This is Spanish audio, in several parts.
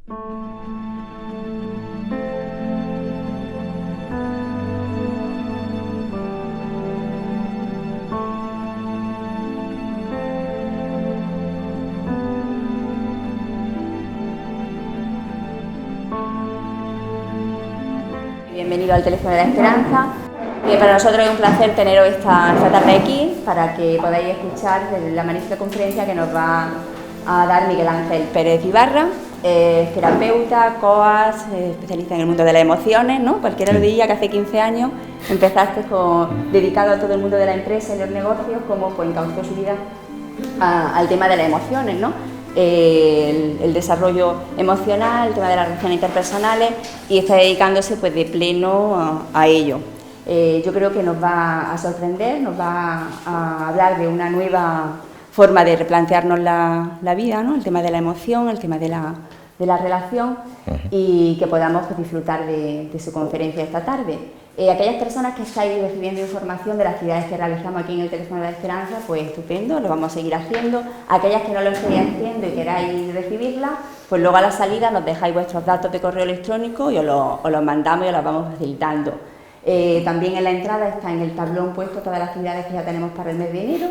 Bienvenido al Teléfono de la Esperanza. Para nosotros es un placer teneros esta tarde aquí para que podáis escuchar la magnífica conferencia que nos va a dar Miguel Ángel Pérez Ibarra, terapeuta, coach, especialista en el mundo de las emociones, ¿no? Cualquiera lo diría que hace 15 años empezaste dedicado a todo el mundo de la empresa y los negocios, como pues encauzó su vida al tema de las emociones, ¿no? El desarrollo emocional, el tema de las relaciones interpersonales, y está dedicándose pues de pleno a ello. Yo creo que nos va a sorprender, nos va a hablar de una nueva forma de replantearnos la vida, ¿no? El tema de la emoción, el tema de la relación, y que podamos pues, disfrutar de su conferencia esta tarde. Aquellas personas que estáis recibiendo información de las actividades que realizamos aquí en el Teléfono de la Esperanza, pues estupendo, lo vamos a seguir haciendo. Aquellas que no lo estéis haciendo y queráis recibirla, pues luego a la salida nos dejáis vuestros datos de correo electrónico y os los mandamos y os los vamos facilitando. También en la entrada está en el tablón puesto todas las actividades que ya tenemos para el mes de enero,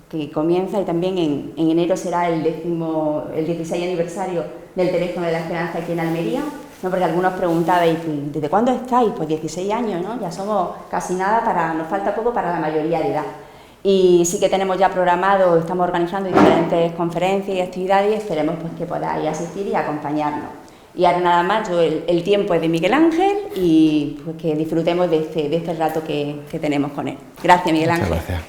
que comienza, y también en enero será el 16 aniversario del Teléfono de la Esperanza aquí en Almería. No, porque algunos preguntabais, ¿desde cuándo estáis? Pues 16 años, ¿no? Ya somos casi nada, nos falta poco para la mayoría de edad. Y sí que tenemos ya programado, estamos organizando diferentes conferencias y actividades, y esperemos pues, que podáis asistir y acompañarnos. Y ahora nada más, el tiempo es de Miguel Ángel, y pues que disfrutemos de este rato que tenemos con él. Gracias, Miguel Ángel. Muchas gracias.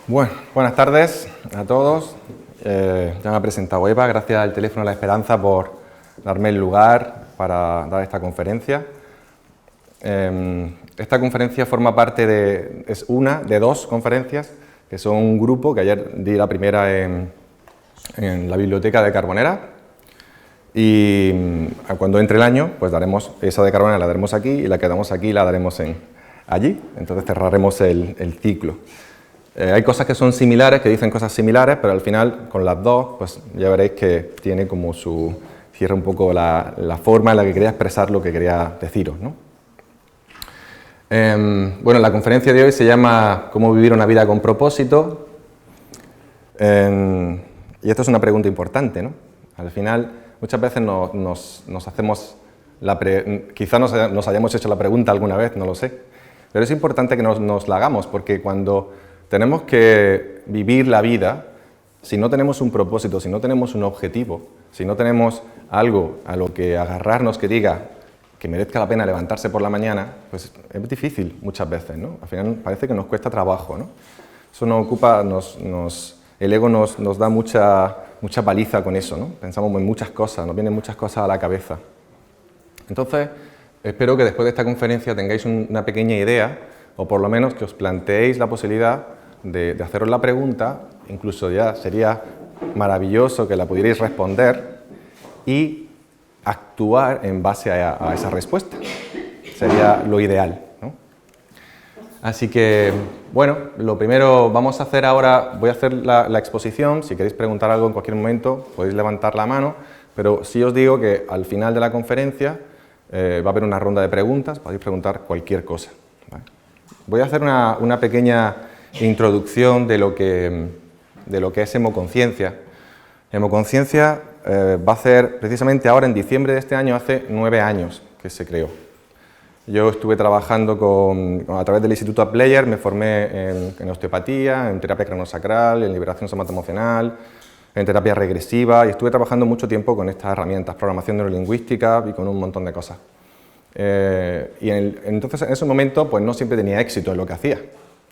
Bueno, buenas tardes a todos. Ya me ha presentado Eva, gracias al Teléfono de la Esperanza por darme el lugar para dar esta conferencia. Esta conferencia forma parte es una de dos conferencias que son un grupo que ayer di la primera en la biblioteca de Carbonera, y cuando entre el año pues daremos esa de Carbonera, la daremos aquí, y la que damos aquí la daremos allí, entonces cerraremos el ciclo. Hay cosas que son similares, que dicen cosas similares, pero al final con las dos pues ya veréis que tiene como cierra un poco la forma en la que quería expresar lo que quería deciros, ¿no? Bueno, la conferencia de hoy se llama ¿Cómo vivir una vida con propósito? Y esto es una pregunta importante, ¿no? Al final, muchas veces nos hacemos quizá nos hayamos hecho la pregunta alguna vez, no lo sé, pero es importante que nos la hagamos, porque cuando tenemos que vivir la vida, si no tenemos un propósito, si no tenemos un objetivo, si no tenemos algo a lo que agarrarnos que diga que merezca la pena levantarse por la mañana, pues es difícil muchas veces, ¿no? Al final parece que nos cuesta trabajo, ¿no? Eso nos ocupa, el ego nos da mucha paliza con eso, ¿no? Pensamos en muchas cosas, nos vienen muchas cosas a la cabeza. Entonces, espero que después de esta conferencia tengáis una pequeña idea, o por lo menos que os planteéis la posibilidad de haceros la pregunta, incluso ya sería maravilloso que la pudierais responder y actuar en base a esa respuesta. Sería lo ideal, ¿no? Así que, bueno, lo primero vamos a hacer ahora, voy a hacer la exposición. Si queréis preguntar algo en cualquier momento podéis levantar la mano, pero sí os digo que al final de la conferencia va a haber una ronda de preguntas, podéis preguntar cualquier cosa, ¿vale? Voy a hacer una pequeña introducción de lo que es hemoconciencia. Hemoconciencia va a ser precisamente ahora, en diciembre de este año, hace 9 años que se creó. Yo estuve trabajando a través del Instituto Apleyer, me formé en osteopatía, en terapia craneosacral, en liberación somatoemocional, en terapia regresiva, y estuve trabajando mucho tiempo con estas herramientas, programación neurolingüística y con un montón de cosas. Entonces en ese momento pues no siempre tenía éxito en lo que hacía,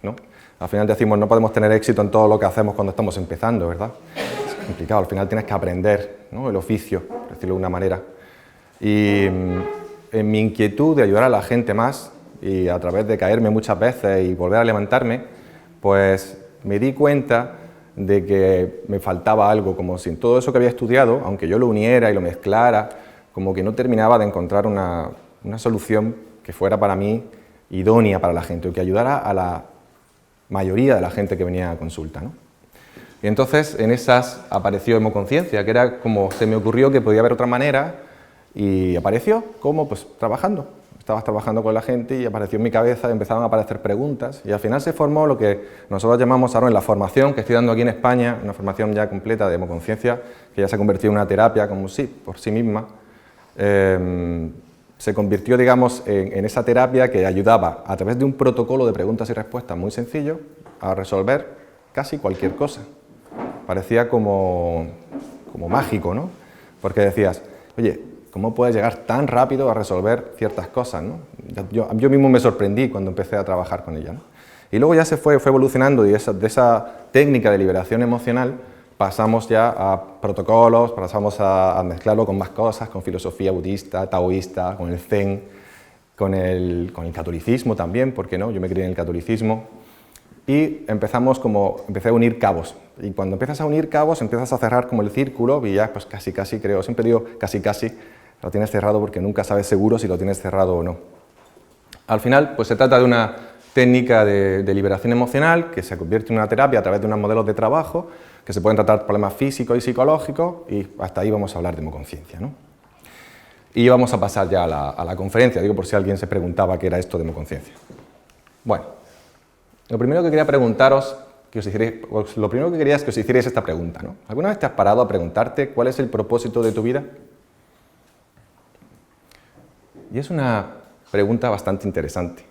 ¿no? Al final decimos, no podemos tener éxito en todo lo que hacemos cuando estamos empezando, ¿verdad? Es complicado, al final tienes que aprender, ¿no? El oficio, por decirlo de una manera. Y en mi inquietud de ayudar a la gente más, y a través de caerme muchas veces y volver a levantarme, pues me di cuenta de que me faltaba algo, como si todo eso que había estudiado, aunque yo lo uniera y lo mezclara, como que no terminaba de encontrar una solución que fuera para mí idónea para la gente, o que ayudara a la mayoría de la gente que venía a consulta, ¿no? Y entonces en esas apareció hemoconciencia, que era como se me ocurrió que podía haber otra manera, y apareció como pues trabajando. Estabas trabajando con la gente y apareció en mi cabeza, empezaron a aparecer preguntas y al final se formó lo que nosotros llamamos ahora en la formación que estoy dando aquí en España, una formación ya completa de hemoconciencia, que ya se ha convertido en una terapia como sí, por sí misma. Se convirtió, digamos, en esa terapia que ayudaba a través de un protocolo de preguntas y respuestas muy sencillo a resolver casi cualquier cosa. Parecía como mágico, ¿no? Porque decías, oye, ¿cómo puedes llegar tan rápido a resolver ciertas cosas, ¿no? Yo mismo me sorprendí cuando empecé a trabajar con ella, ¿no? Y luego ya fue evolucionando y de esa técnica de liberación emocional pasamos ya a protocolos, pasamos a mezclarlo con más cosas, con filosofía budista, taoísta, con el zen, con el catolicismo también, ¿por qué no? Yo me crié en el catolicismo. Y empecé a unir cabos. Y cuando empiezas a unir cabos, empiezas a cerrar como el círculo y ya pues casi creo, siempre digo casi, lo tienes cerrado porque nunca sabes seguro si lo tienes cerrado o no. Al final, pues se trata de una técnica de liberación emocional que se convierte en una terapia a través de unos modelos de trabajo que se pueden tratar problemas físicos y psicológicos y hasta ahí vamos a hablar de hemoconciencia, ¿no? Y vamos a pasar ya a la conferencia, digo por si alguien se preguntaba qué era esto de hemoconciencia. Bueno, lo primero que quería preguntaros, lo primero que quería es que os hicierais esta pregunta, ¿no? ¿Alguna vez te has parado a preguntarte cuál es el propósito de tu vida? Y es una pregunta bastante interesante.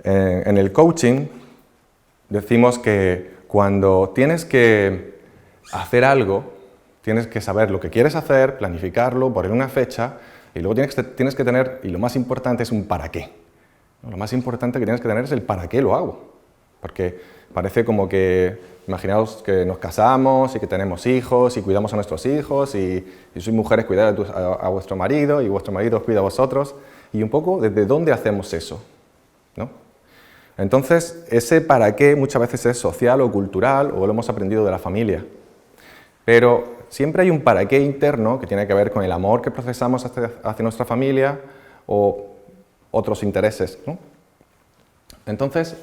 En el coaching decimos que cuando tienes que hacer algo, tienes que saber lo que quieres hacer, planificarlo, poner una fecha, y luego tienes que tener, y lo más importante es un para qué. Lo más importante que tienes que tener es el para qué lo hago. Porque parece como que, imaginaos que nos casamos y que tenemos hijos y cuidamos a nuestros hijos y sois mujeres, cuidad a vuestro marido y vuestro marido os cuida a vosotros. Y un poco, ¿desde dónde hacemos eso? ¿No? Entonces, ese para qué muchas veces es social o cultural o lo hemos aprendido de la familia. Pero siempre hay un para qué interno que tiene que ver con el amor que procesamos hacia nuestra familia o otros intereses, ¿no? Entonces,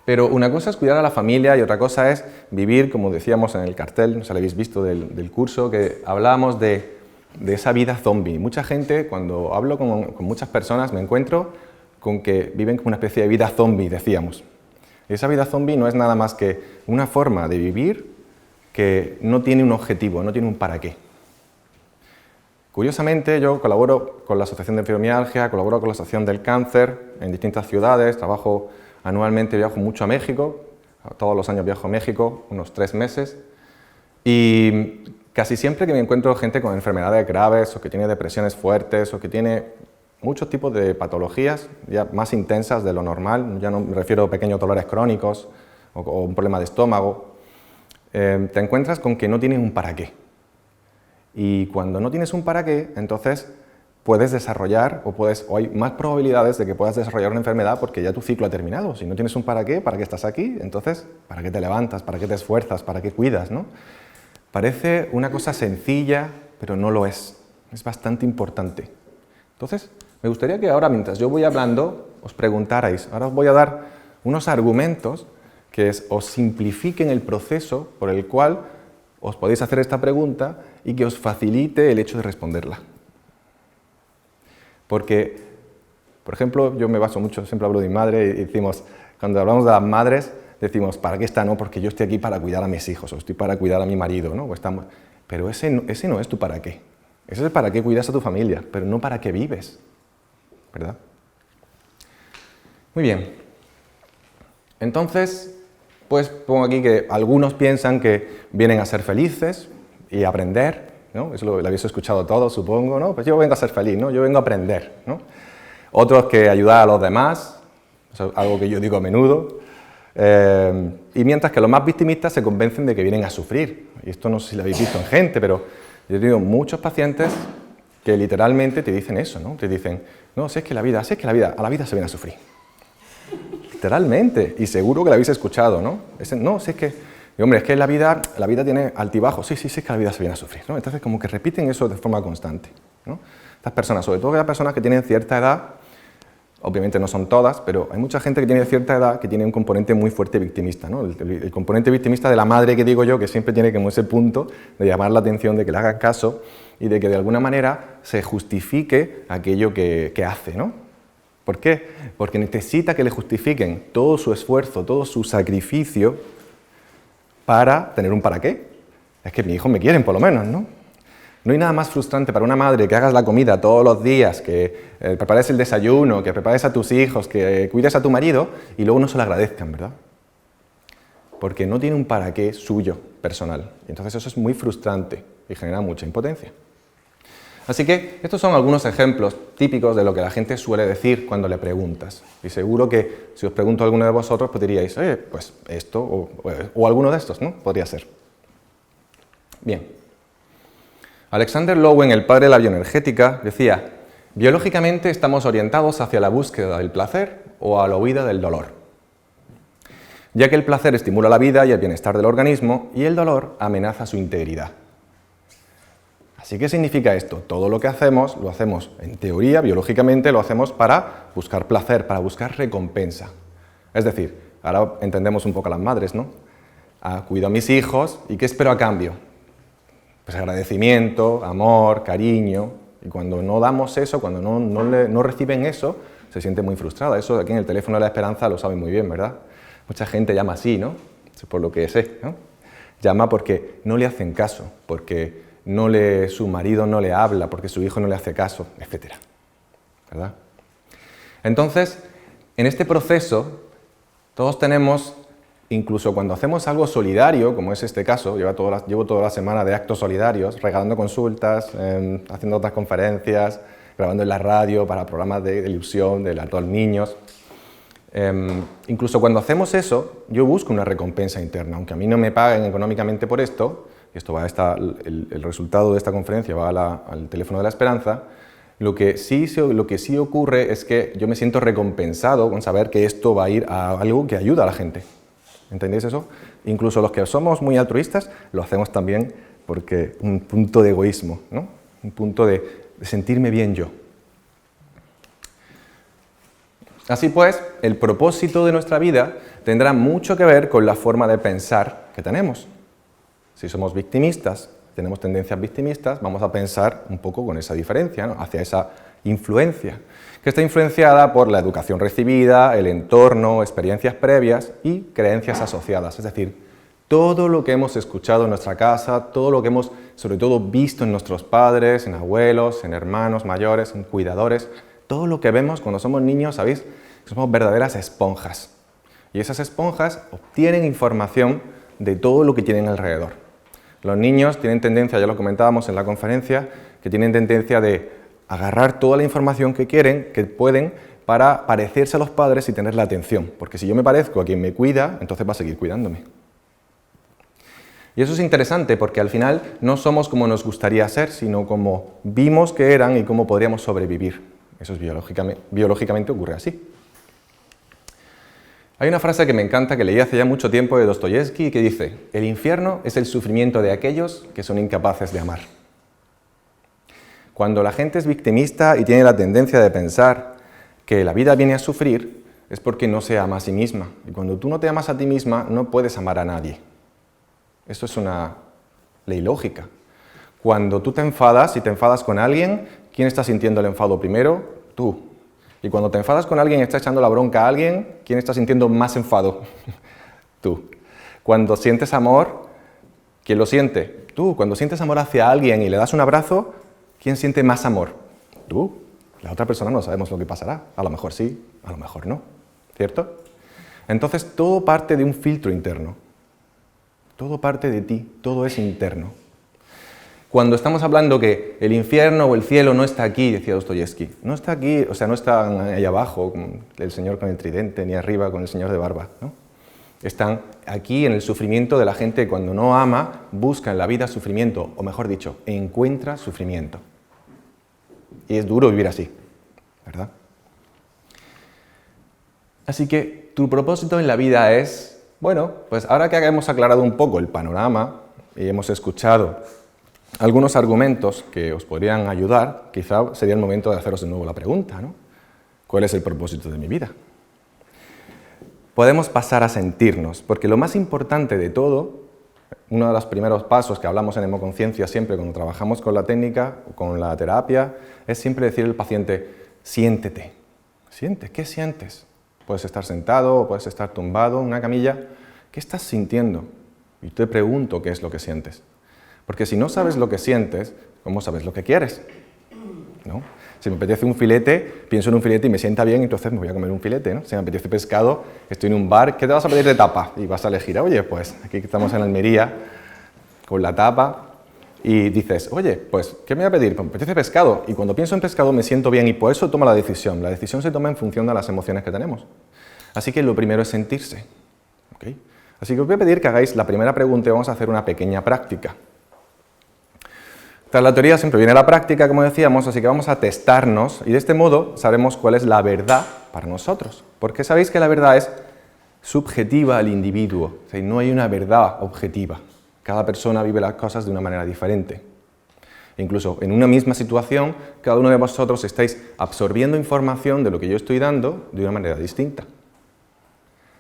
pero una cosa es cuidar a la familia y otra cosa es vivir, como decíamos en el cartel, no sé si lo habéis visto del curso, que hablábamos de esa vida zombie. Mucha gente, cuando hablo con muchas personas, me encuentro con que viven como una especie de vida zombie, decíamos. Y esa vida zombie no es nada más que una forma de vivir que no tiene un objetivo, no tiene un para qué. Curiosamente, yo colaboro con la Asociación de Fibromialgia, colaboro con la Asociación del Cáncer en distintas ciudades, trabajo anualmente, viajo mucho a México, todos los años viajo a México, unos 3 meses, y casi siempre que me encuentro gente con enfermedades graves o que tiene depresiones fuertes o que tiene muchos tipos de patologías ya más intensas de lo normal, ya no me refiero a pequeños dolores crónicos o un problema de estómago, te encuentras con que no tienes un para qué. Y cuando no tienes un para qué, entonces puedes desarrollar o hay más probabilidades de que puedas desarrollar una enfermedad porque ya tu ciclo ha terminado. Si no tienes un para qué estás aquí, entonces ¿para qué te levantas? ¿Para qué te esfuerzas? ¿Para qué cuidas? ¿No? Parece una cosa sencilla, pero no lo es. Es bastante importante. Entonces, me gustaría que ahora, mientras yo voy hablando, os preguntarais. Ahora os voy a dar unos argumentos que os simplifiquen el proceso por el cual os podéis hacer esta pregunta y que os facilite el hecho de responderla. Porque, por ejemplo, yo me baso mucho, siempre hablo de mi madre y decimos, cuando hablamos de las madres, decimos, ¿para qué está? No, porque yo estoy aquí para cuidar a mis hijos, o estoy para cuidar a mi marido, ¿no? Pero ese no es tu para qué. Ese es el para qué cuidas a tu familia, pero no para qué vives, ¿verdad? Muy bien. Entonces, pues pongo aquí que algunos piensan que vienen a ser felices y a aprender, ¿no? Eso lo habéis escuchado todos, supongo, ¿no? Pues yo vengo a ser feliz, ¿no? Yo vengo a aprender, ¿no? Otros que ayudar a los demás, eso es algo que yo digo a menudo, y mientras que los más victimistas se convencen de que vienen a sufrir. Y esto no sé si lo habéis visto en gente, pero yo he tenido muchos pacientes que literalmente te dicen eso, ¿no? Te dicen, no, si es que a la vida se viene a sufrir. Literalmente, y seguro que lo habéis escuchado, ¿no? No, si es que, hombre, es que la vida tiene altibajos, sí, es que la vida se viene a sufrir, ¿no? Entonces como que repiten eso de forma constante, ¿no? Estas personas, sobre todo las personas que tienen cierta edad, obviamente no son todas, pero hay mucha gente que tiene cierta edad que tiene un componente muy fuerte victimista, ¿no? El componente victimista de la madre que digo yo, que siempre tiene como ese punto de llamar la atención, de que le hagan caso y de que de alguna manera se justifique aquello que hace, ¿no? ¿Por qué? Porque necesita que le justifiquen todo su esfuerzo, todo su sacrificio para tener un para qué. Es que mis hijos me quieren, por lo menos, ¿no? No hay nada más frustrante para una madre que hagas la comida todos los días, que prepares el desayuno, que prepares a tus hijos, que cuides a tu marido y luego no se lo agradezcan, ¿verdad? Porque no tiene un para qué suyo, personal. Y entonces eso es muy frustrante y genera mucha impotencia. Así que estos son algunos ejemplos típicos de lo que la gente suele decir cuando le preguntas. Y seguro que si os pregunto a alguno de vosotros, pues diríais, pues esto o alguno de estos, ¿no? Podría ser. Bien. Alexander Lowen, el padre de la bioenergética, decía, biológicamente estamos orientados hacia la búsqueda del placer o a la huida del dolor, ya que el placer estimula la vida y el bienestar del organismo y el dolor amenaza su integridad. Así que significa esto, todo lo que hacemos, lo hacemos en teoría, biológicamente, lo hacemos para buscar placer, para buscar recompensa. Es decir, ahora entendemos un poco a las madres, ¿no? Cuido a mis hijos y ¿qué espero a cambio? Pues agradecimiento, amor, cariño, y cuando no damos eso, cuando no reciben eso, se siente muy frustrada. Eso aquí en el teléfono de la esperanza lo saben muy bien, ¿verdad? Mucha gente llama así, ¿no? Por lo que sé, ¿no? Llama porque no le hacen caso, porque su marido no le habla, porque su hijo no le hace caso, etc. ¿Verdad? Entonces, en este proceso, todos tenemos, incluso cuando hacemos algo solidario, como es este caso, llevo toda la semana de actos solidarios, regalando consultas, haciendo otras conferencias, grabando en la radio para programas de ilusión, de todos los niños. Incluso cuando hacemos eso, yo busco una recompensa interna, aunque a mí no me paguen económicamente por esto, y esto va el resultado de esta conferencia va al teléfono de la esperanza, lo que sí ocurre es que yo me siento recompensado con saber que esto va a ir a algo que ayuda a la gente. ¿Entendéis eso? Incluso los que somos muy altruistas lo hacemos también porque un punto de egoísmo, ¿no? Un punto de sentirme bien yo. Así pues, el propósito de nuestra vida tendrá mucho que ver con la forma de pensar que tenemos. Si somos victimistas, tenemos tendencias victimistas, vamos a pensar un poco con esa diferencia, ¿no? Hacia esa influencia, que está influenciada por la educación recibida, el entorno, experiencias previas y creencias asociadas. Es decir, todo lo que hemos escuchado en nuestra casa, todo lo que hemos, sobre todo, visto en nuestros padres, en abuelos, en hermanos mayores, en cuidadores, todo lo que vemos cuando somos niños, ¿sabéis? Somos verdaderas esponjas. Y esas esponjas obtienen información de todo lo que tienen alrededor. Los niños tienen tendencia, ya lo comentábamos en la conferencia, que tienen tendencia de agarrar toda la información que quieren, que pueden, para parecerse a los padres y tener la atención. Porque si yo me parezco a quien me cuida, entonces va a seguir cuidándome. Y eso es interesante porque al final no somos como nos gustaría ser, sino como vimos que eran y cómo podríamos sobrevivir. Eso es biológicamente ocurre así. Hay una frase que me encanta, que leí hace ya mucho tiempo de Dostoyevski, que dice: el infierno es el sufrimiento de aquellos que son incapaces de amar. Cuando la gente es victimista y tiene la tendencia de pensar que la vida viene a sufrir, es porque no se ama a sí misma. Y cuando tú no te amas a ti misma, no puedes amar a nadie. Esto es una ley lógica. Cuando tú te enfadas, si te enfadas con alguien, ¿quién está sintiendo el enfado primero? Tú. Y cuando te enfadas con alguien y estás echando la bronca a alguien, ¿quién está sintiendo más enfado? Tú. Cuando sientes amor, ¿quién lo siente? Tú. Cuando sientes amor hacia alguien y le das un abrazo, ¿quién siente más amor? Tú. La otra persona no sabemos lo que pasará. A lo mejor sí, a lo mejor no. ¿Cierto? Entonces todo parte de un filtro interno. Todo parte de ti, todo es interno. Cuando estamos hablando que el infierno o el cielo no está aquí, decía Dostoyevski, no está aquí, o sea, no están ahí abajo, el señor con el tridente, ni arriba con el señor de barba, ¿no? Están aquí en el sufrimiento de la gente que cuando no ama, busca en la vida sufrimiento, o mejor dicho, encuentra sufrimiento. Y es duro vivir así, ¿verdad? Así que tu propósito en la vida es, bueno, pues ahora que hemos aclarado un poco el panorama y hemos escuchado algunos argumentos que os podrían ayudar, quizá sería el momento de haceros de nuevo la pregunta, ¿no? ¿Cuál es el propósito de mi vida? Podemos pasar a sentirnos, porque lo más importante de todo, uno de los primeros pasos que hablamos en Hemoconciencia siempre cuando trabajamos con la técnica o con la terapia, es siempre decirle al paciente, siéntete. Siente, ¿qué sientes? Puedes estar sentado o puedes estar tumbado en una camilla. ¿Qué estás sintiendo? Y te pregunto qué es lo que sientes. Porque si no sabes lo que sientes, ¿cómo sabes lo que quieres? ¿No? Si me apetece un filete, pienso en un filete y me sienta bien, entonces me voy a comer un filete, ¿no? Si me apetece pescado, estoy en un bar, ¿qué te vas a pedir de tapa? Y vas a elegir, oye, pues aquí estamos en Almería con la tapa y dices, oye, pues, ¿qué me voy a pedir? Pues me apetece pescado. Y cuando pienso en pescado me siento bien y por eso tomo la decisión. La decisión se toma en función de las emociones que tenemos. Así que lo primero es sentirse. ¿Okay? Así que os voy a pedir que hagáis la primera pregunta y vamos a hacer una pequeña práctica. Tras la teoría siempre viene la práctica, como decíamos, así que vamos a testarnos y de este modo sabremos cuál es la verdad para nosotros. Porque sabéis que la verdad es subjetiva al individuo, o sea, no hay una verdad objetiva. Cada persona vive las cosas de una manera diferente. Incluso en una misma situación, cada uno de vosotros estáis absorbiendo información de lo que yo estoy dando de una manera distinta.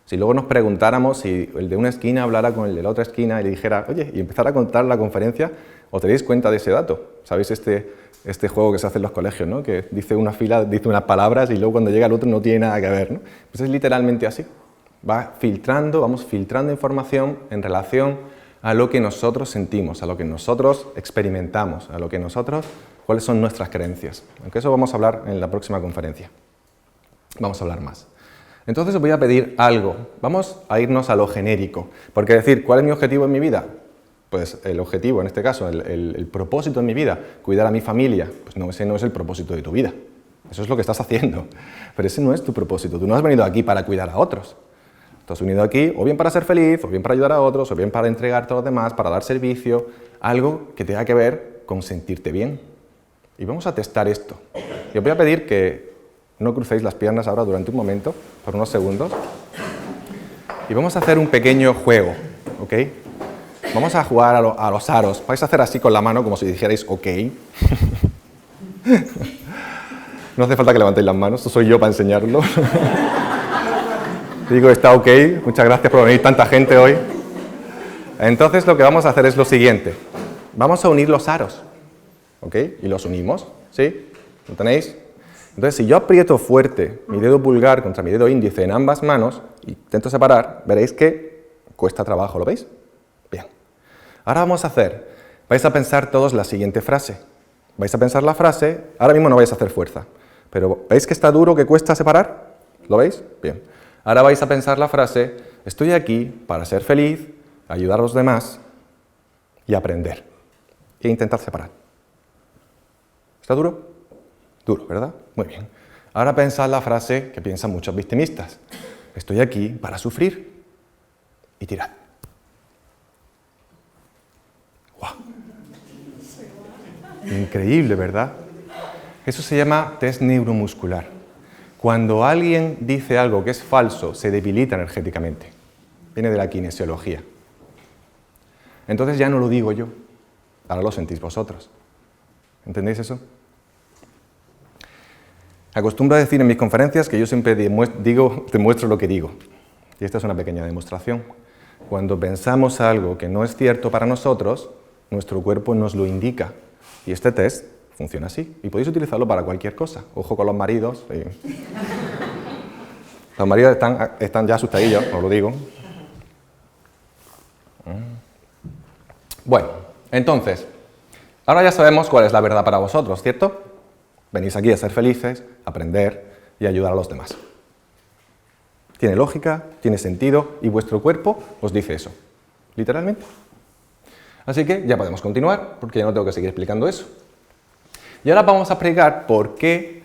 Si luego nos preguntáramos si el de una esquina hablara con el de la otra esquina y le dijera, oye, y empezara a contar la conferencia, os daréis cuenta de ese dato. ¿Sabéis este juego que se hace en los colegios, ¿no? Que dice una fila, dice unas palabras y luego cuando llega el otro no tiene nada que ver, ¿no? Pues es literalmente así. Vamos filtrando información en relación a lo que nosotros sentimos, a lo que nosotros experimentamos, a lo que cuáles son nuestras creencias. Aunque eso vamos a hablar en la próxima conferencia. Vamos a hablar más. Entonces os voy a pedir algo. Vamos a irnos a lo genérico. Porque decir, ¿cuál es mi objetivo en mi vida? Pues el objetivo, en este caso, el propósito en mi vida, cuidar a mi familia. Pues no, ese no es el propósito de tu vida. Eso es lo que estás haciendo. Pero ese no es tu propósito. Tú no has venido aquí para cuidar a otros. Tú has venido aquí o bien para ser feliz, o bien para ayudar a otros, o bien para entregarte a los demás, para dar servicio. Algo que tenga que ver con sentirte bien. Y vamos a testar esto. Y os voy a pedir que no crucéis las piernas ahora durante un momento, por unos segundos. Y vamos a hacer un pequeño juego, ¿ok? Vamos a jugar a los aros. Vais a hacer así con la mano como si dijerais OK. No hace falta que levantéis las manos, esto soy yo para enseñarlo. Digo, está OK, muchas gracias por venir tanta gente hoy. Entonces lo que vamos a hacer es lo siguiente. Vamos a unir los aros, ¿ok? Y los unimos, ¿sí? ¿Lo tenéis? Entonces, si yo aprieto fuerte mi dedo pulgar contra mi dedo índice en ambas manos y intento separar, veréis que cuesta trabajo, ¿lo veis? Bien. Ahora vamos a vais a pensar todos la siguiente frase. Vais a pensar la frase, ahora mismo no vais a hacer fuerza, pero ¿veis que está duro, que cuesta separar? ¿Lo veis? Bien. Ahora vais a pensar la frase, estoy aquí para ser feliz, ayudar a los demás y aprender. E intentar separar. ¿Está duro? Duro, ¿verdad? Muy bien. Ahora pensad la frase que piensan muchos victimistas. Estoy aquí para sufrir y tirad. ¡Guau! Increíble, ¿verdad? Eso se llama test neuromuscular. Cuando alguien dice algo que es falso, se debilita energéticamente. Viene de la kinesiología. Entonces ya no lo digo yo, ahora lo sentís vosotros. ¿Entendéis eso? Acostumbro a decir en mis conferencias que yo siempre demuestro lo que digo. Y esta es una pequeña demostración. Cuando pensamos algo que no es cierto para nosotros, nuestro cuerpo nos lo indica. Y este test funciona así. Y podéis utilizarlo para cualquier cosa. Ojo con los maridos. Los maridos están ya asustadillos, os lo digo. Bueno, entonces, ahora ya sabemos cuál es la verdad para vosotros, ¿cierto? Venís aquí a ser felices, a aprender y a ayudar a los demás. Tiene lógica, tiene sentido y vuestro cuerpo os dice eso, literalmente. Así que ya podemos continuar, porque ya no tengo que seguir explicando eso. Y ahora vamos a explicar por qué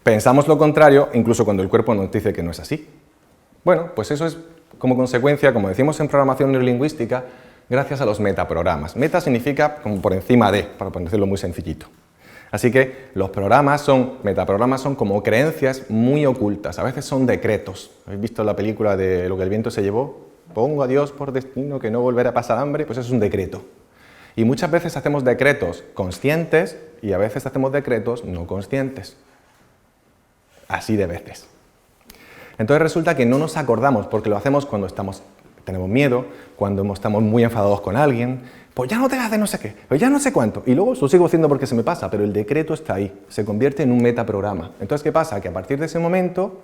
pensamos lo contrario, incluso cuando el cuerpo nos dice que no es así. Bueno, pues eso es como consecuencia, como decimos en programación neurolingüística, gracias a los metaprogramas. Meta significa como por encima de, para decirlo muy sencillito. Así que los metaprogramas son como creencias muy ocultas, a veces son decretos. ¿Habéis visto la película de Lo que el viento se llevó? Pongo a Dios por destino que no volverá a pasar hambre, pues eso es un decreto. Y muchas veces hacemos decretos conscientes y a veces hacemos decretos no conscientes. así de veces. Entonces resulta que no nos acordamos porque lo hacemos cuando tenemos miedo, cuando estamos muy enfadados con alguien, pues ya no te hace no sé qué, pues ya no sé cuánto, y luego lo sigo haciendo porque se me pasa, pero el decreto está ahí, se convierte en un metaprograma. Entonces, ¿qué pasa? Que a partir de ese momento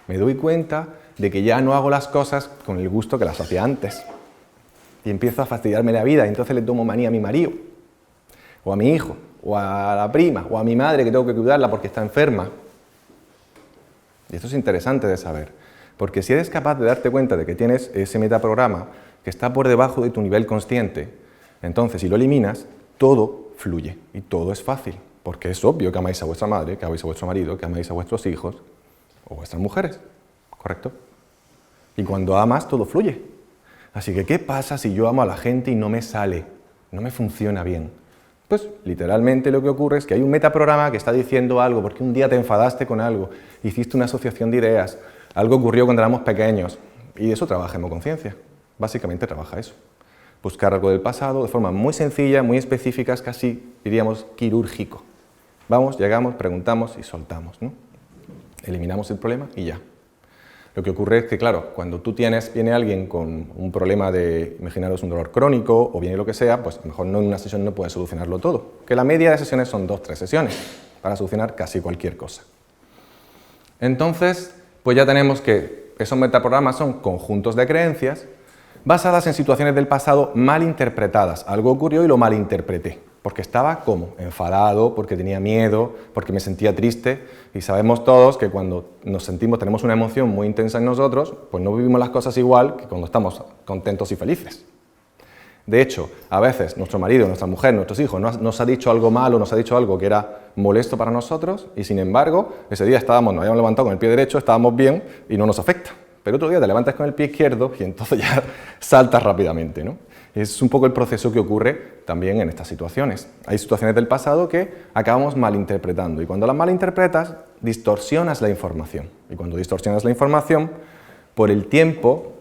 me doy cuenta de que ya no hago las cosas con el gusto que las hacía antes. Y empiezo a fastidiarme la vida, y entonces le tomo manía a mi marido, o a mi hijo, o a la prima, o a mi madre que tengo que cuidarla porque está enferma. Y esto es interesante de saber, porque si eres capaz de darte cuenta de que tienes ese metaprograma que está por debajo de tu nivel consciente, entonces si lo eliminas, todo fluye y todo es fácil, porque es obvio que amáis a vuestra madre, que amáis a vuestro marido, que amáis a vuestros hijos o vuestras mujeres, ¿correcto? Y cuando amas, todo fluye. Así que, ¿qué pasa si yo amo a la gente y no me sale, no me funciona bien? Pues literalmente lo que ocurre es que hay un metaprograma que está diciendo algo, porque un día te enfadaste con algo, hiciste una asociación de ideas, algo ocurrió cuando éramos pequeños, y eso trabaja en conciencia. Básicamente trabaja eso. Buscar algo del pasado de forma muy sencilla, muy específica, es casi, diríamos, quirúrgico. Vamos, llegamos, preguntamos y soltamos, ¿no? Eliminamos el problema y ya. Lo que ocurre es que, claro, cuando viene alguien con un problema de, imaginaros, un dolor crónico o viene lo que sea, pues a lo mejor no en una sesión no puede solucionarlo todo. Que la media de sesiones son 2 o 3 sesiones para solucionar casi cualquier cosa. Entonces, pues ya tenemos que esos metaprogramas son conjuntos de creencias basadas en situaciones del pasado mal interpretadas. Algo ocurrió y lo malinterpreté, porque estaba como enfadado, porque tenía miedo, porque me sentía triste, y sabemos todos que cuando tenemos una emoción muy intensa en nosotros, pues no vivimos las cosas igual que cuando estamos contentos y felices. De hecho, a veces nuestro marido, nuestra mujer, nuestros hijos nos ha dicho algo malo, nos ha dicho algo que era molesto para nosotros, y sin embargo, ese día nos habíamos levantado con el pie derecho, estábamos bien y no nos afecta. Pero otro día te levantas con el pie izquierdo y entonces ya saltas rápidamente, ¿no? Es un poco el proceso que ocurre también en estas situaciones. Hay situaciones del pasado que acabamos malinterpretando, y cuando las malinterpretas, distorsionas la información. Y cuando distorsionas la información, por el tiempo,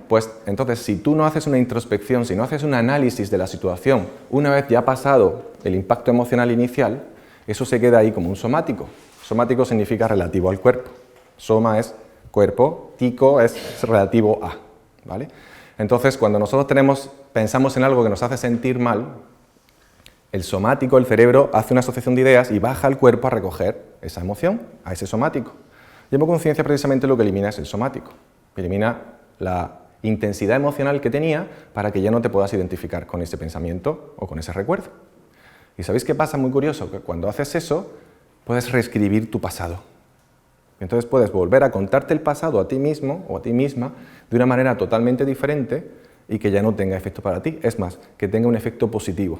pues entonces si tú no haces una introspección, si no haces un análisis de la situación, una vez ya pasado el impacto emocional inicial, eso se queda ahí como un somático. Somático significa relativo al cuerpo. Soma es cuerpo, tico es relativo a, ¿vale? Entonces, cuando nosotros pensamos en algo que nos hace sentir mal, el somático, el cerebro, hace una asociación de ideas y baja al cuerpo a recoger esa emoción, a ese somático. Llevo conciencia precisamente lo que elimina es el somático. Elimina la intensidad emocional que tenía para que ya no te puedas identificar con ese pensamiento o con ese recuerdo. ¿Y sabéis qué pasa? Muy curioso, que cuando haces eso, puedes reescribir tu pasado. Entonces puedes volver a contarte el pasado a ti mismo o a ti misma de una manera totalmente diferente y que ya no tenga efecto para ti. Es más, que tenga un efecto positivo.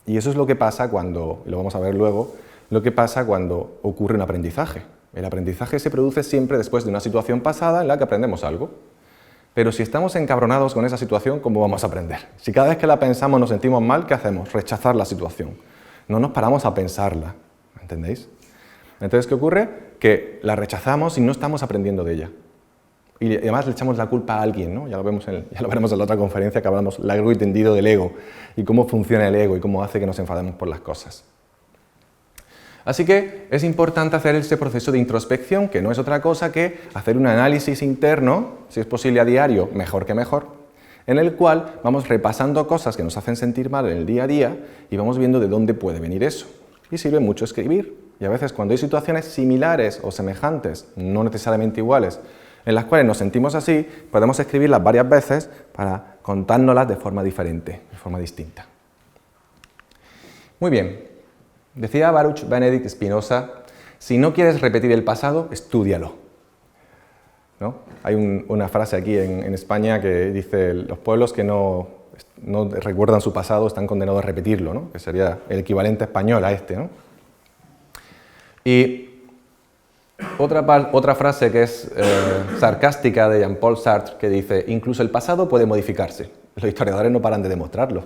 Y eso es lo que pasa cuando, lo vamos a ver luego, lo que pasa cuando ocurre un aprendizaje. El aprendizaje se produce siempre después de una situación pasada en la que aprendemos algo. Pero si estamos encabronados con esa situación, ¿cómo vamos a aprender? Si cada vez que la pensamos nos sentimos mal, ¿qué hacemos? Rechazar la situación. No nos paramos a pensarla, ¿entendéis? Entonces, ¿qué ocurre? Que la rechazamos y no estamos aprendiendo de ella. Y además le echamos la culpa a alguien, ¿no? Ya lo veremos en la otra conferencia que hablamos largo y tendido del ego y cómo funciona el ego y cómo hace que nos enfademos por las cosas. Así que es importante hacer este proceso de introspección, que no es otra cosa que hacer un análisis interno, si es posible a diario, mejor que mejor, en el cual vamos repasando cosas que nos hacen sentir mal en el día a día y vamos viendo de dónde puede venir eso. Y sirve mucho escribir. Y a veces cuando hay situaciones similares o semejantes, no necesariamente iguales, en las cuales nos sentimos así, podemos escribirlas varias veces para contárnoslas de forma diferente, de forma distinta. Muy bien, decía Baruch Benedict Spinoza, si no quieres repetir el pasado, estúdialo. ¿No? Hay una frase aquí en España que dice, los pueblos que no recuerdan su pasado están condenados a repetirlo, ¿no? Que sería el equivalente español a este, ¿no? Y otra frase que es sarcástica de Jean-Paul Sartre, que dice, incluso el pasado puede modificarse. Los historiadores no paran de demostrarlo.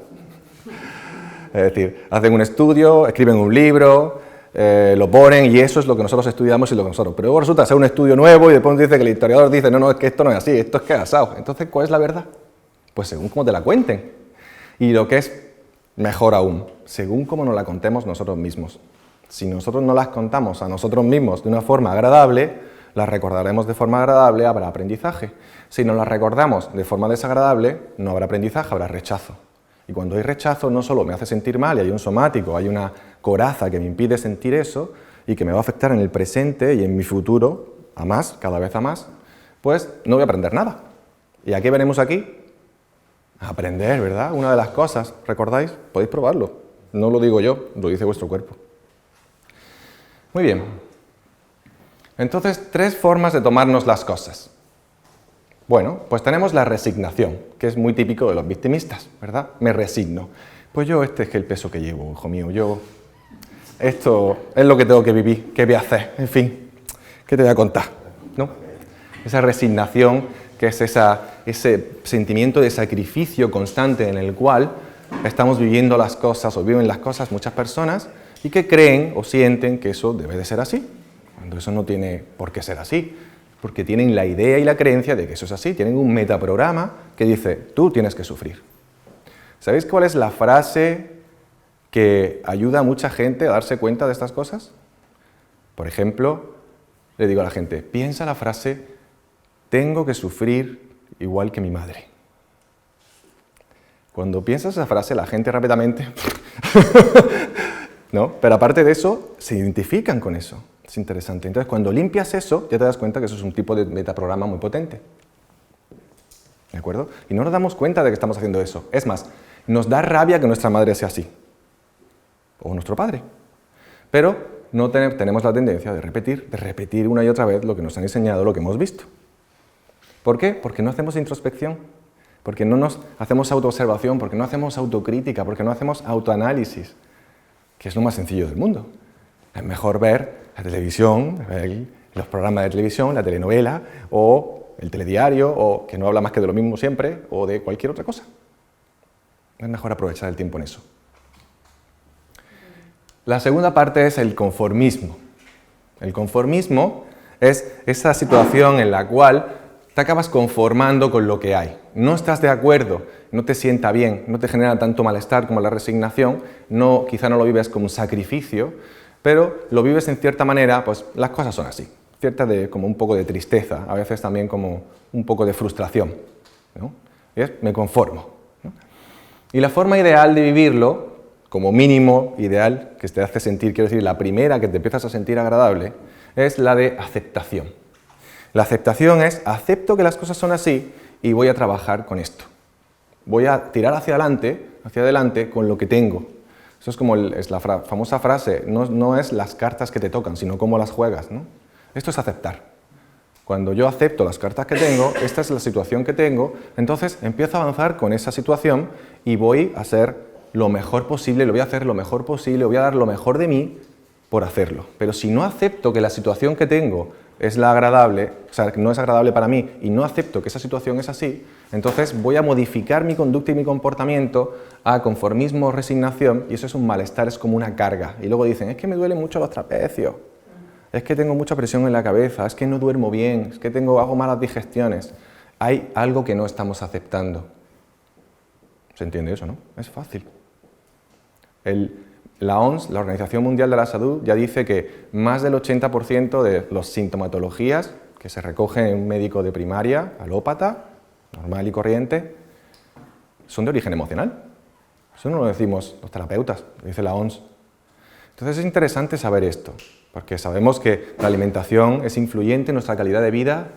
Es decir, hacen un estudio, escriben un libro, lo ponen y eso es lo que nosotros estudiamos y lo que nosotros. Pero luego resulta ser un estudio nuevo y después dice que el historiador dice, no, es que esto no es así, esto es que es asado. Entonces, ¿cuál es la verdad? Pues según cómo te la cuenten. Y lo que es mejor aún, según cómo nos la contemos nosotros mismos. Si nosotros no las contamos a nosotros mismos de una forma agradable, las recordaremos de forma agradable, habrá aprendizaje. Si no las recordamos de forma desagradable, no habrá aprendizaje, habrá rechazo. Y cuando hay rechazo, no solo me hace sentir mal y hay un somático, hay una coraza que me impide sentir eso y que me va a afectar en el presente y en mi futuro, a más, cada vez a más, pues no voy a aprender nada. ¿Y a qué venimos aquí? A aprender, ¿verdad? Una de las cosas, ¿recordáis? Podéis probarlo. No lo digo yo, lo dice vuestro cuerpo. Muy bien. Entonces, 3 formas de tomarnos las cosas. Bueno, pues tenemos la resignación, que es muy típico de los victimistas, ¿verdad? Me resigno. Pues yo este es el peso que llevo, hijo mío, esto es lo que tengo que vivir, ¿qué voy a hacer? En fin, ¿qué te voy a contar? ¿No? Esa resignación, que es ese sentimiento de sacrificio constante en el cual estamos viviendo las cosas o viven las cosas muchas personas y que creen o sienten que eso debe de ser así, cuando eso no tiene por qué ser así, porque tienen la idea y la creencia de que eso es así, tienen un metaprograma que dice, tú tienes que sufrir. ¿Sabéis cuál es la frase que ayuda a mucha gente a darse cuenta de estas cosas? Por ejemplo, le digo a la gente, piensa la frase, tengo que sufrir igual que mi madre. Cuando piensas esa frase, la gente rápidamente, ¿no? Pero aparte de eso, se identifican con eso. Es interesante. Entonces, cuando limpias eso, ya te das cuenta que eso es un tipo de metaprograma muy potente. ¿De acuerdo? Y no nos damos cuenta de que estamos haciendo eso. Es más, nos da rabia que nuestra madre sea así. O nuestro padre. Pero no tenemos la tendencia de repetir una y otra vez lo que nos han enseñado, lo que hemos visto. ¿Por qué? Porque no hacemos introspección. Porque no nos hacemos autoobservación, porque no hacemos autocrítica, porque no hacemos autoanálisis, que es lo más sencillo del mundo. Es mejor ver la televisión, los programas de televisión, la telenovela, o el telediario, o que no habla más que de lo mismo siempre, o de cualquier otra cosa. Es mejor aprovechar el tiempo en eso. La segunda parte es el conformismo. El conformismo es esa situación en la cual te acabas conformando con lo que hay. No estás de acuerdo, no te sienta bien, no te genera tanto malestar como la resignación, quizá no lo vives como un sacrificio, pero lo vives en cierta manera, pues las cosas son así. Como un poco de tristeza, a veces también como un poco de frustración, ¿no? Me conformo, ¿no? Y la forma ideal de vivirlo, como mínimo ideal, que te hace sentir, quiero decir, la primera que te empiezas a sentir agradable, es la de aceptación. La aceptación es, acepto que las cosas son así y voy a trabajar con esto. Voy a tirar hacia adelante con lo que tengo. Eso es como es la famosa frase, no es las cartas que te tocan, sino cómo las juegas, ¿no? Esto es aceptar. Cuando yo acepto las cartas que tengo, esta es la situación que tengo, entonces empiezo a avanzar con esa situación y voy a hacer lo mejor posible, lo voy a hacer lo mejor posible, voy a dar lo mejor de mí por hacerlo. Pero si no acepto que la situación que tengo es la agradable, o sea, que no es agradable para mí y no acepto que esa situación es así, entonces voy a modificar mi conducta y mi comportamiento a conformismo o resignación y eso es un malestar, es como una carga. Y luego dicen, es que me duelen mucho los trapecios, es que tengo mucha presión en la cabeza, es que no duermo bien, es que hago malas digestiones. Hay algo que no estamos aceptando. ¿Se entiende eso, no? Es fácil. La OMS, la Organización Mundial de la Salud, ya dice que más del 80% de las sintomatologías que se recogen en un médico de primaria, alópata, normal y corriente, son de origen emocional. Eso no lo decimos los terapeutas, lo dice la OMS. Entonces es interesante saber esto, porque sabemos que la alimentación es influyente en nuestra calidad de vida,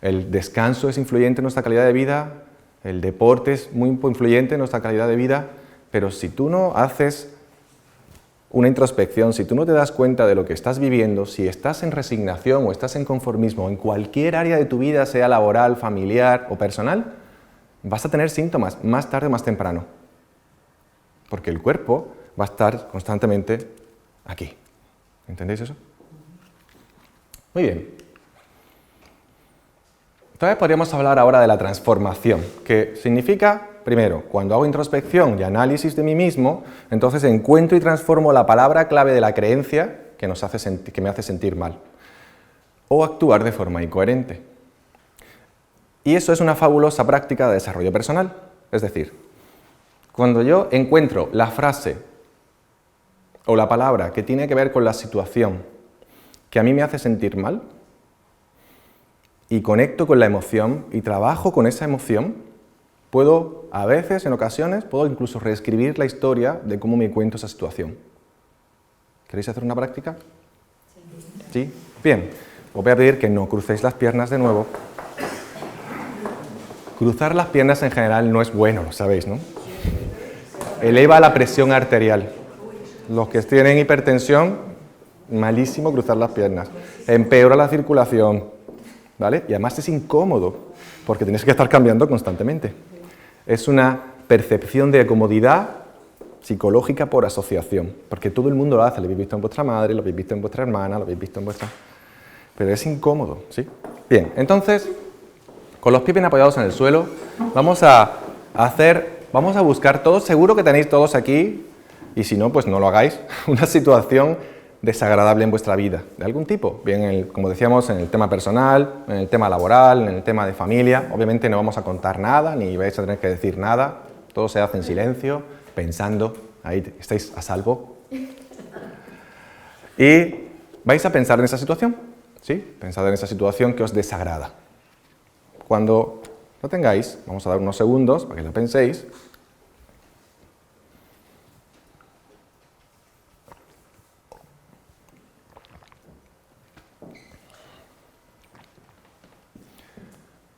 el descanso es influyente en nuestra calidad de vida, el deporte es muy influyente en nuestra calidad de vida, pero si tú no haces una introspección, si tú no te das cuenta de lo que estás viviendo, si estás en resignación o estás en conformismo en cualquier área de tu vida, sea laboral, familiar o personal, vas a tener síntomas más tarde o más temprano. Porque el cuerpo va a estar constantemente aquí. ¿Entendéis eso? Muy bien. Entonces podríamos hablar ahora de la transformación, que significa, primero, cuando hago introspección y análisis de mí mismo, entonces encuentro y transformo la palabra clave de la creencia que me hace sentir mal, o actuar de forma incoherente. Y eso es una fabulosa práctica de desarrollo personal. Es decir, cuando yo encuentro la frase o la palabra que tiene que ver con la situación que a mí me hace sentir mal y conecto con la emoción y trabajo con esa emoción, puedo, a veces, en ocasiones, puedo incluso reescribir la historia de cómo me cuento esa situación. ¿Queréis hacer una práctica? ¿Sí? Bien. Os voy a pedir que no crucéis las piernas de nuevo. Cruzar las piernas en general no es bueno, lo sabéis, ¿no? Eleva la presión arterial. Los que tienen hipertensión, malísimo cruzar las piernas. Empeora la circulación, ¿vale? Y además es incómodo, porque tenéis que estar cambiando constantemente. Es una percepción de comodidad psicológica por asociación, porque todo el mundo lo hace. Lo habéis visto en vuestra madre, lo habéis visto en vuestra hermana, lo habéis visto en vuestra... Pero es incómodo, ¿sí? Bien, entonces, con los pies bien apoyados en el suelo, vamos a buscar todos, seguro que tenéis todos aquí, y si no, pues no lo hagáis, una situación desagradable en vuestra vida, de algún tipo, bien, como decíamos, en el tema personal, en el tema laboral, en el tema de familia. Obviamente no vamos a contar nada, ni vais a tener que decir nada, todo se hace en silencio, pensando, ahí estáis a salvo. Y vais a pensar en esa situación, ¿sí? Pensad en esa situación que os desagrada. Cuando lo tengáis, vamos a dar unos segundos para que lo penséis.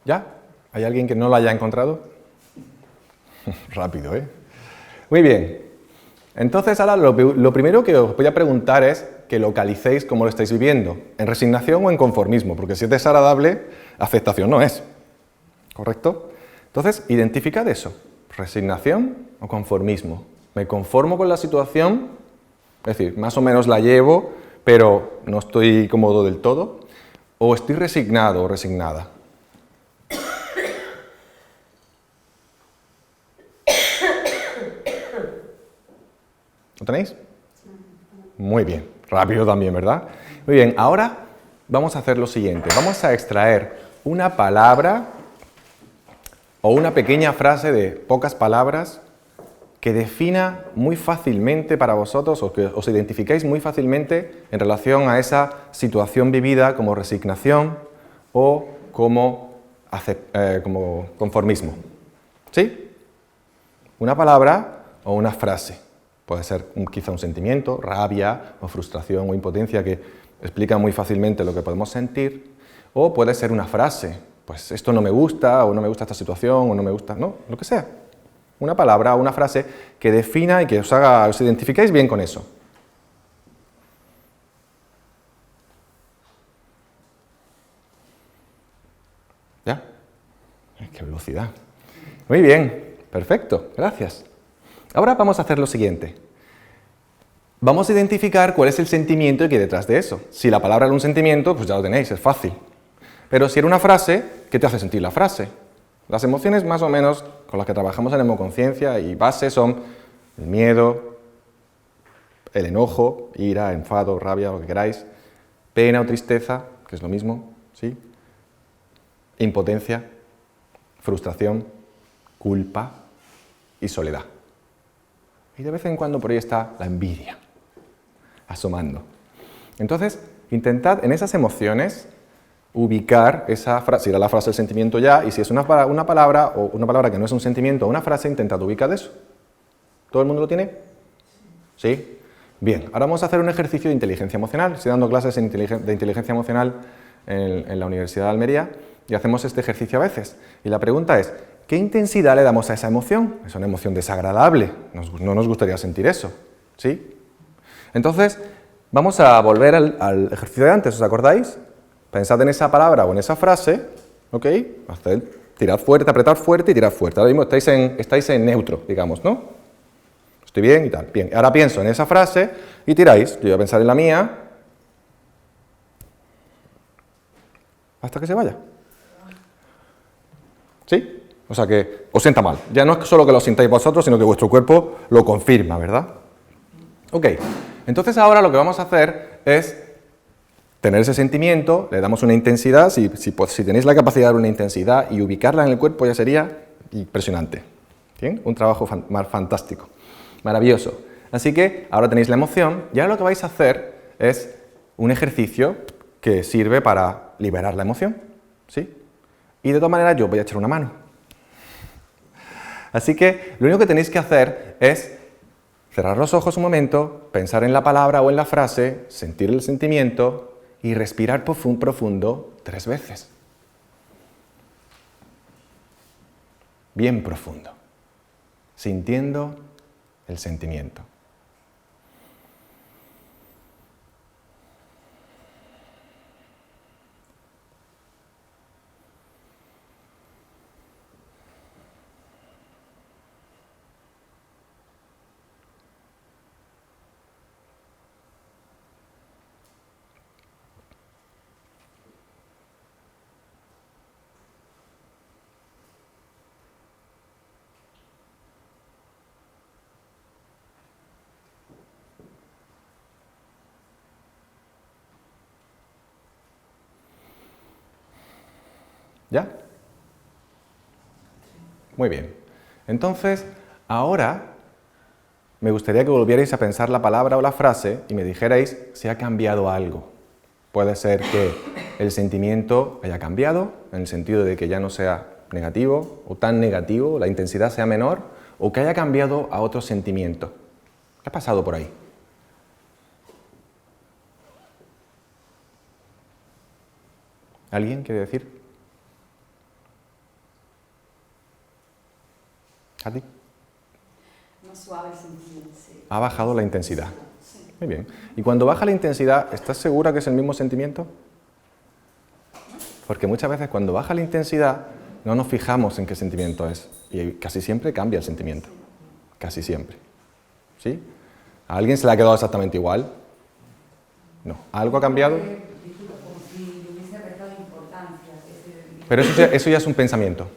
¿Ya? ¿Hay alguien que no lo haya encontrado? Rápido, ¿eh? Muy bien. Entonces, ahora lo primero que os voy a preguntar es que localicéis cómo lo estáis viviendo, en resignación o en conformismo, porque si es desagradable, aceptación no es. ¿Correcto? Entonces, identificad eso. Resignación o conformismo. ¿Me conformo con la situación? Es decir, más o menos la llevo, pero no estoy cómodo del todo. ¿O estoy resignado o resignada? ¿Lo tenéis? Muy bien. Rápido también, ¿verdad? Muy bien. Ahora vamos a hacer lo siguiente. Vamos a extraer una palabra o una pequeña frase de pocas palabras que defina muy fácilmente para vosotros o que os identificáis muy fácilmente en relación a esa situación vivida como resignación o como conformismo. ¿Sí? Una palabra o una frase. Puede ser quizá un sentimiento, rabia o frustración o impotencia que explica muy fácilmente lo que podemos sentir. O puede ser una frase, pues esto no me gusta, o no me gusta esta situación, o no me gusta, no, lo que sea. Una palabra o una frase que defina y que os identificáis bien con eso. ¿Ya? ¡Qué velocidad! Muy bien, perfecto, gracias. Ahora vamos a hacer lo siguiente. Vamos a identificar cuál es el sentimiento que hay detrás de eso. Si la palabra era un sentimiento, pues ya lo tenéis, es fácil. Pero si era una frase, ¿qué te hace sentir la frase? Las emociones más o menos con las que trabajamos en hemoconciencia y base son el miedo, el enojo, ira, enfado, rabia, lo que queráis, pena o tristeza, que es lo mismo, ¿sí? Impotencia, frustración, culpa y soledad. Y de vez en cuando por ahí está la envidia, asomando. Entonces, intentad en esas emociones ubicar esa frase, si era la frase del sentimiento ya, y si es una palabra o una palabra que no es un sentimiento o una frase, intentad ubicar eso. ¿Todo el mundo lo tiene? ¿Sí? Bien, ahora vamos a hacer un ejercicio de inteligencia emocional. Estoy dando clases de inteligencia emocional en la Universidad de Almería y hacemos este ejercicio a veces. Y la pregunta es, ¿qué intensidad le damos a esa emoción? Es una emoción desagradable, no nos gustaría sentir eso, ¿sí? Entonces, vamos a volver al ejercicio de antes, ¿os acordáis? Pensad en esa palabra o en esa frase, ¿ok? Tirad fuerte, apretad fuerte y tirad fuerte. Ahora mismo estáis en neutro, digamos, ¿no? Estoy bien y tal. Bien, ahora pienso en esa frase y tiráis. Yo voy a pensar en la mía hasta que se vaya. ¿Sí? O sea que os sienta mal. Ya no es solo que lo sintáis vosotros, sino que vuestro cuerpo lo confirma, ¿verdad? Ok, entonces ahora lo que vamos a hacer es tener ese sentimiento, le damos una intensidad, si tenéis la capacidad de dar una intensidad y ubicarla en el cuerpo ya sería impresionante. ¿Bien? Un trabajo fantástico, maravilloso. Así que ahora tenéis la emoción y ahora lo que vais a hacer es un ejercicio que sirve para liberar la emoción, ¿sí? Y de todas maneras yo voy a echar una mano. Así que lo único que tenéis que hacer es cerrar los ojos un momento, pensar en la palabra o en la frase, sentir el sentimiento y respirar profundo 3 veces. Bien profundo, sintiendo el sentimiento. ¿Ya? Muy bien. Entonces, ahora me gustaría que volvierais a pensar la palabra o la frase y me dijerais si ha cambiado algo. Puede ser que el sentimiento haya cambiado, en el sentido de que ya no sea negativo o tan negativo, la intensidad sea menor, o que haya cambiado a otro sentimiento. ¿Qué ha pasado por ahí? ¿Alguien quiere decir? ¿A ti? Más suave el sentimiento, sí. Ha bajado la intensidad. Sí. Muy bien. Y cuando baja la intensidad, ¿estás segura que es el mismo sentimiento? Porque muchas veces cuando baja la intensidad no nos fijamos en qué sentimiento es. Y casi siempre cambia el sentimiento. Casi siempre. ¿Sí? ¿A alguien se le ha quedado exactamente igual? No. ¿Algo ha cambiado? Pero eso ya es un pensamiento.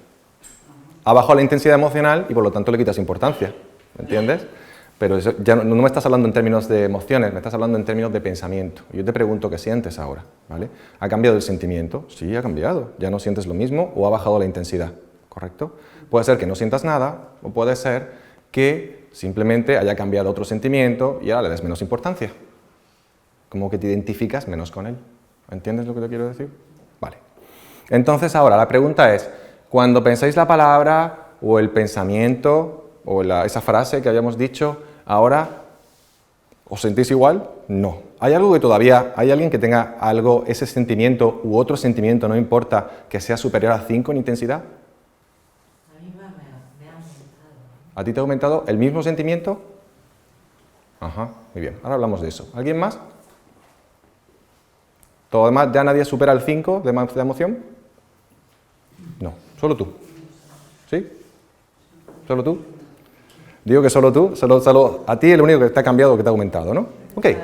Ha bajado la intensidad emocional y por lo tanto le quitas importancia. ¿Me entiendes? Pero eso ya no me estás hablando en términos de emociones, me estás hablando en términos de pensamiento. Yo te pregunto qué sientes ahora, ¿vale? ¿Ha cambiado el sentimiento? Sí, ha cambiado. Ya no sientes lo mismo o ha bajado la intensidad, ¿correcto? Puede ser que no sientas nada o puede ser que simplemente haya cambiado otro sentimiento y ahora le des menos importancia. Como que te identificas menos con él. ¿Entiendes lo que te quiero decir? Vale. Entonces ahora la pregunta es, cuando pensáis la palabra o el pensamiento o esa frase que habíamos dicho, ahora, ¿os sentís igual? No. ¿Hay algo que todavía, hay alguien que tenga algo, ese sentimiento u otro sentimiento, no importa, que sea superior a 5 en intensidad? A mí me ha aumentado. ¿A ti te ha aumentado el mismo sentimiento? Ajá, muy bien. Ahora hablamos de eso. ¿Alguien más? ¿Todo demás ya nadie supera el 5 de emoción? No, solo tú. ¿Sí? ¿Solo tú? Digo que solo tú, solo a ti es lo único que te ha cambiado, que te ha aumentado, ¿no? Ok. Te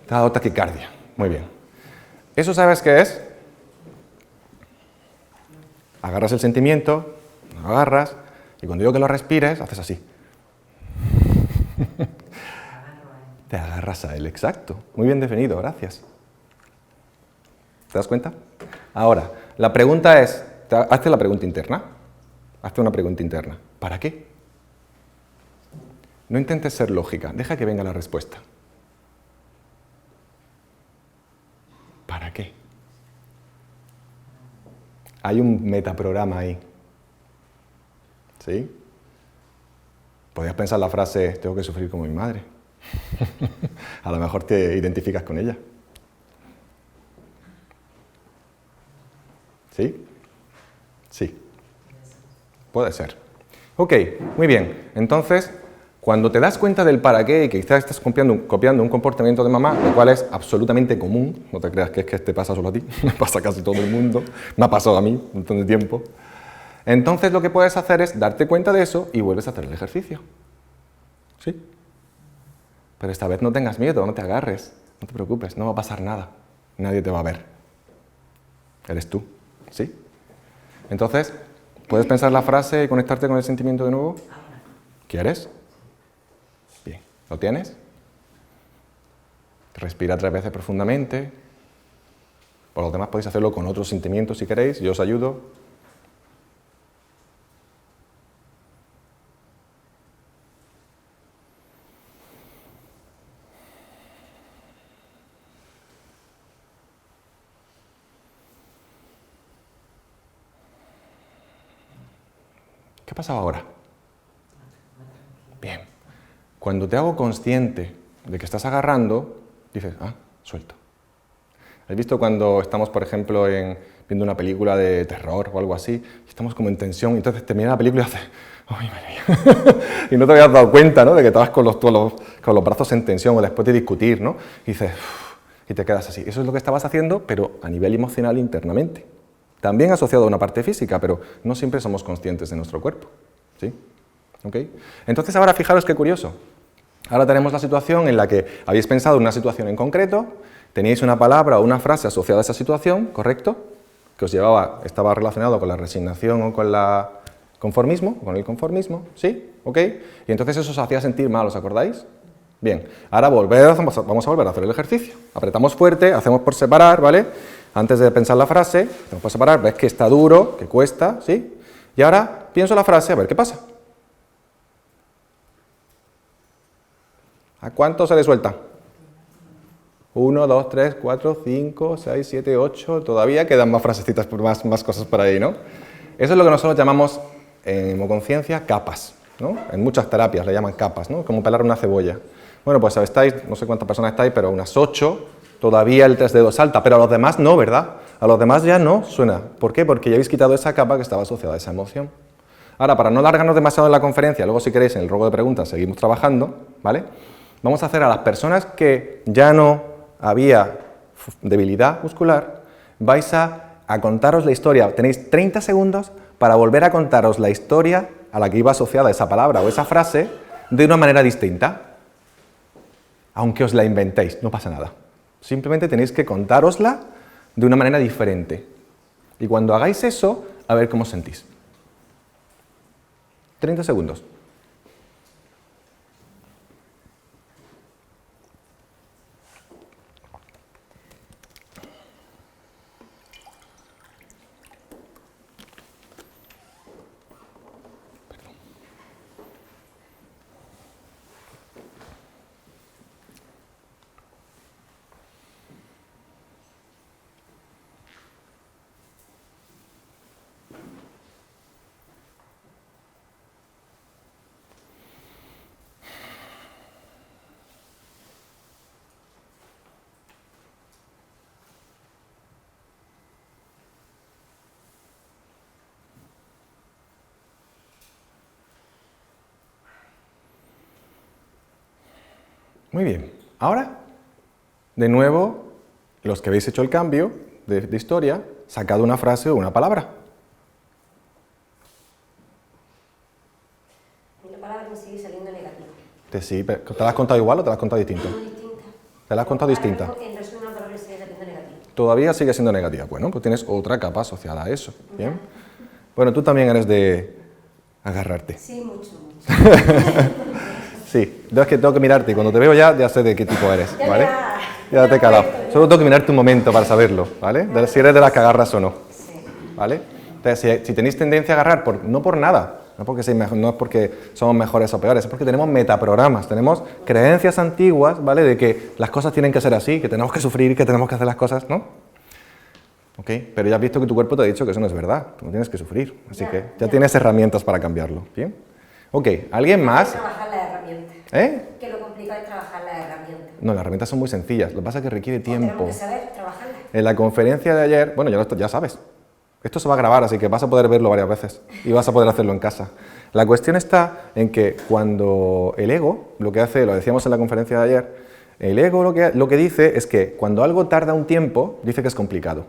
ha dado taquicardia. Muy bien. ¿Eso sabes qué es? Agarras el sentimiento, lo agarras, y cuando digo que lo respires, haces así. Te agarras a él, exacto. Muy bien definido, gracias. ¿Te das cuenta? Ahora, la pregunta es, hazte la pregunta interna. Hazte una pregunta interna. ¿Para qué? No intentes ser lógica, deja que venga la respuesta. ¿Para qué? Hay un metaprograma ahí. ¿Sí? Podrías pensar la frase, tengo que sufrir como mi madre. A lo mejor te identificas con ella. ¿Sí? Sí. Puede ser. Ok, muy bien. Entonces, cuando te das cuenta del para qué y que quizás estás copiando un comportamiento de mamá, lo cual es absolutamente común, no te creas que es que te pasa solo a ti, me pasa a casi todo el mundo, me ha pasado a mí un montón de tiempo. Entonces lo que puedes hacer es darte cuenta de eso y vuelves a hacer el ejercicio. ¿Sí? Pero esta vez no tengas miedo, no te agarres, no te preocupes, no va a pasar nada, nadie te va a ver. Eres tú, ¿sí? Entonces, ¿puedes pensar la frase y conectarte con el sentimiento de nuevo? ¿Quieres? Bien, ¿lo tienes? Respira 3 veces profundamente. Por lo demás podéis hacerlo con otros sentimientos si queréis, yo os ayudo. ¿Qué pasa ahora? Bien. Cuando te hago consciente de que estás agarrando, dices, ah, suelto. ¿Has visto cuando estamos, por ejemplo, viendo una película de terror o algo así, y estamos como en tensión, y entonces termina la película y haces, ¡ay, María! Y no te habías dado cuenta, ¿no?, de que estabas con los brazos en tensión o después de discutir, ¿no? Y dices, uff, y te quedas así. Eso es lo que estabas haciendo, pero a nivel emocional internamente. También asociado a una parte física, pero no siempre somos conscientes de nuestro cuerpo. ¿Sí? ¿Ok? Entonces ahora fijaros qué curioso. Ahora tenemos la situación en la que habéis pensado en una situación en concreto, teníais una palabra o una frase asociada a esa situación, ¿correcto? Que os estaba relacionado con la resignación o con el conformismo, ¿sí? ¿Ok? Y entonces eso os hacía sentir mal, ¿os acordáis? Bien, ahora vamos a volver a hacer el ejercicio. Apretamos fuerte, hacemos por separar, ¿vale? Antes de pensar la frase, hacemos por separar, ves que está duro, que cuesta, ¿sí? Y ahora pienso la frase, a ver qué pasa. ¿A cuánto se le suelta? 1, 2, 3, 4, 5, 6, 7, 8... Todavía quedan más frasecitas, más cosas por ahí, ¿no? Eso es lo que nosotros llamamos, en hemoconciencia, capas, ¿no? En muchas terapias le llaman capas, ¿no? Como pelar una cebolla. Bueno, pues estáis, no sé cuántas personas estáis, pero unas 8, todavía el 3 dedos salta, pero a los demás no, ¿verdad? A los demás ya no suena. ¿Por qué? Porque ya habéis quitado esa capa que estaba asociada a esa emoción. Ahora, para no alargarnos demasiado en la conferencia, luego si queréis en el ruego de preguntas seguimos trabajando, ¿vale? Vamos a hacer a las personas que ya no había debilidad muscular, vais a contaros la historia. Tenéis 30 segundos para volver a contaros la historia a la que iba asociada esa palabra o esa frase de una manera distinta. Aunque os la inventéis, no pasa nada. Simplemente tenéis que contárosla de una manera diferente. Y cuando hagáis eso, a ver cómo os sentís. 30 segundos. Muy bien. Ahora, de nuevo, los que habéis hecho el cambio de historia, sacad una frase o una palabra. La palabra me sigue saliendo negativa. ¿Te la has contado igual o te la has contado distinto? Distinta. ¿Te la has contado distinta? En resumen, la palabra sigue saliendo negativa. Todavía sigue siendo negativa. Bueno, pues tienes otra capa asociada a eso. ¿Bien? Bueno, tú también eres de agarrarte. Sí, mucho. Sí, es que tengo que mirarte y cuando te veo ya sé de qué tipo eres, ¿vale? Ya te he calado. Solo tengo que mirarte un momento para saberlo, ¿vale? Si eres de las que agarras o no, ¿vale? Entonces, si tenéis tendencia a agarrar, no por nada, no es porque somos mejores o peores, es porque tenemos metaprogramas, tenemos creencias antiguas, ¿vale? De que las cosas tienen que ser así, que tenemos que sufrir, que tenemos que hacer las cosas, ¿no? ¿Ok? Pero ya has visto que tu cuerpo te ha dicho que eso no es verdad, tú no tienes que sufrir, así que ya tienes herramientas para cambiarlo, ¿bien? Ok, ¿alguien más? Trabajar las herramientas. Que lo complicado es trabajar las herramientas. No, las herramientas son muy sencillas, lo que pasa es que requiere tiempo. Tenemos que saber trabajarlas. En la conferencia de ayer, bueno, ya sabes, esto se va a grabar, así que vas a poder verlo varias veces y vas a poder hacerlo en casa. La cuestión está en que cuando el ego, lo que hace, lo decíamos en la conferencia de ayer, el ego lo que dice es que cuando algo tarda un tiempo, dice que es complicado.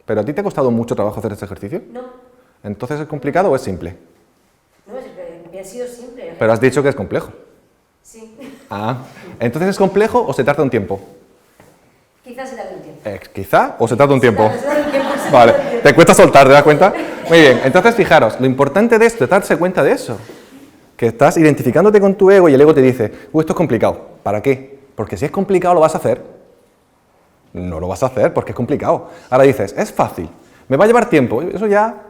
¿Pero a ti te ha costado mucho trabajo hacer este ejercicio? No. ¿Entonces es complicado o es simple? No, ha sido simple. Pero has dicho que es complejo. Sí. Ah, ¿entonces es complejo o se tarda un tiempo? Quizás se tarde un tiempo. ¿Quizá o se tarda un tiempo? Se tarda un tiempo. Vale, ¿te cuesta soltar, te das cuenta? Muy bien, entonces fijaros, lo importante de esto es darse cuenta de eso. Que estás identificándote con tu ego y el ego te dice, esto es complicado. ¿Para qué? Porque si es complicado lo vas a hacer. No lo vas a hacer porque es complicado. Ahora dices, es fácil, me va a llevar tiempo. Eso ya,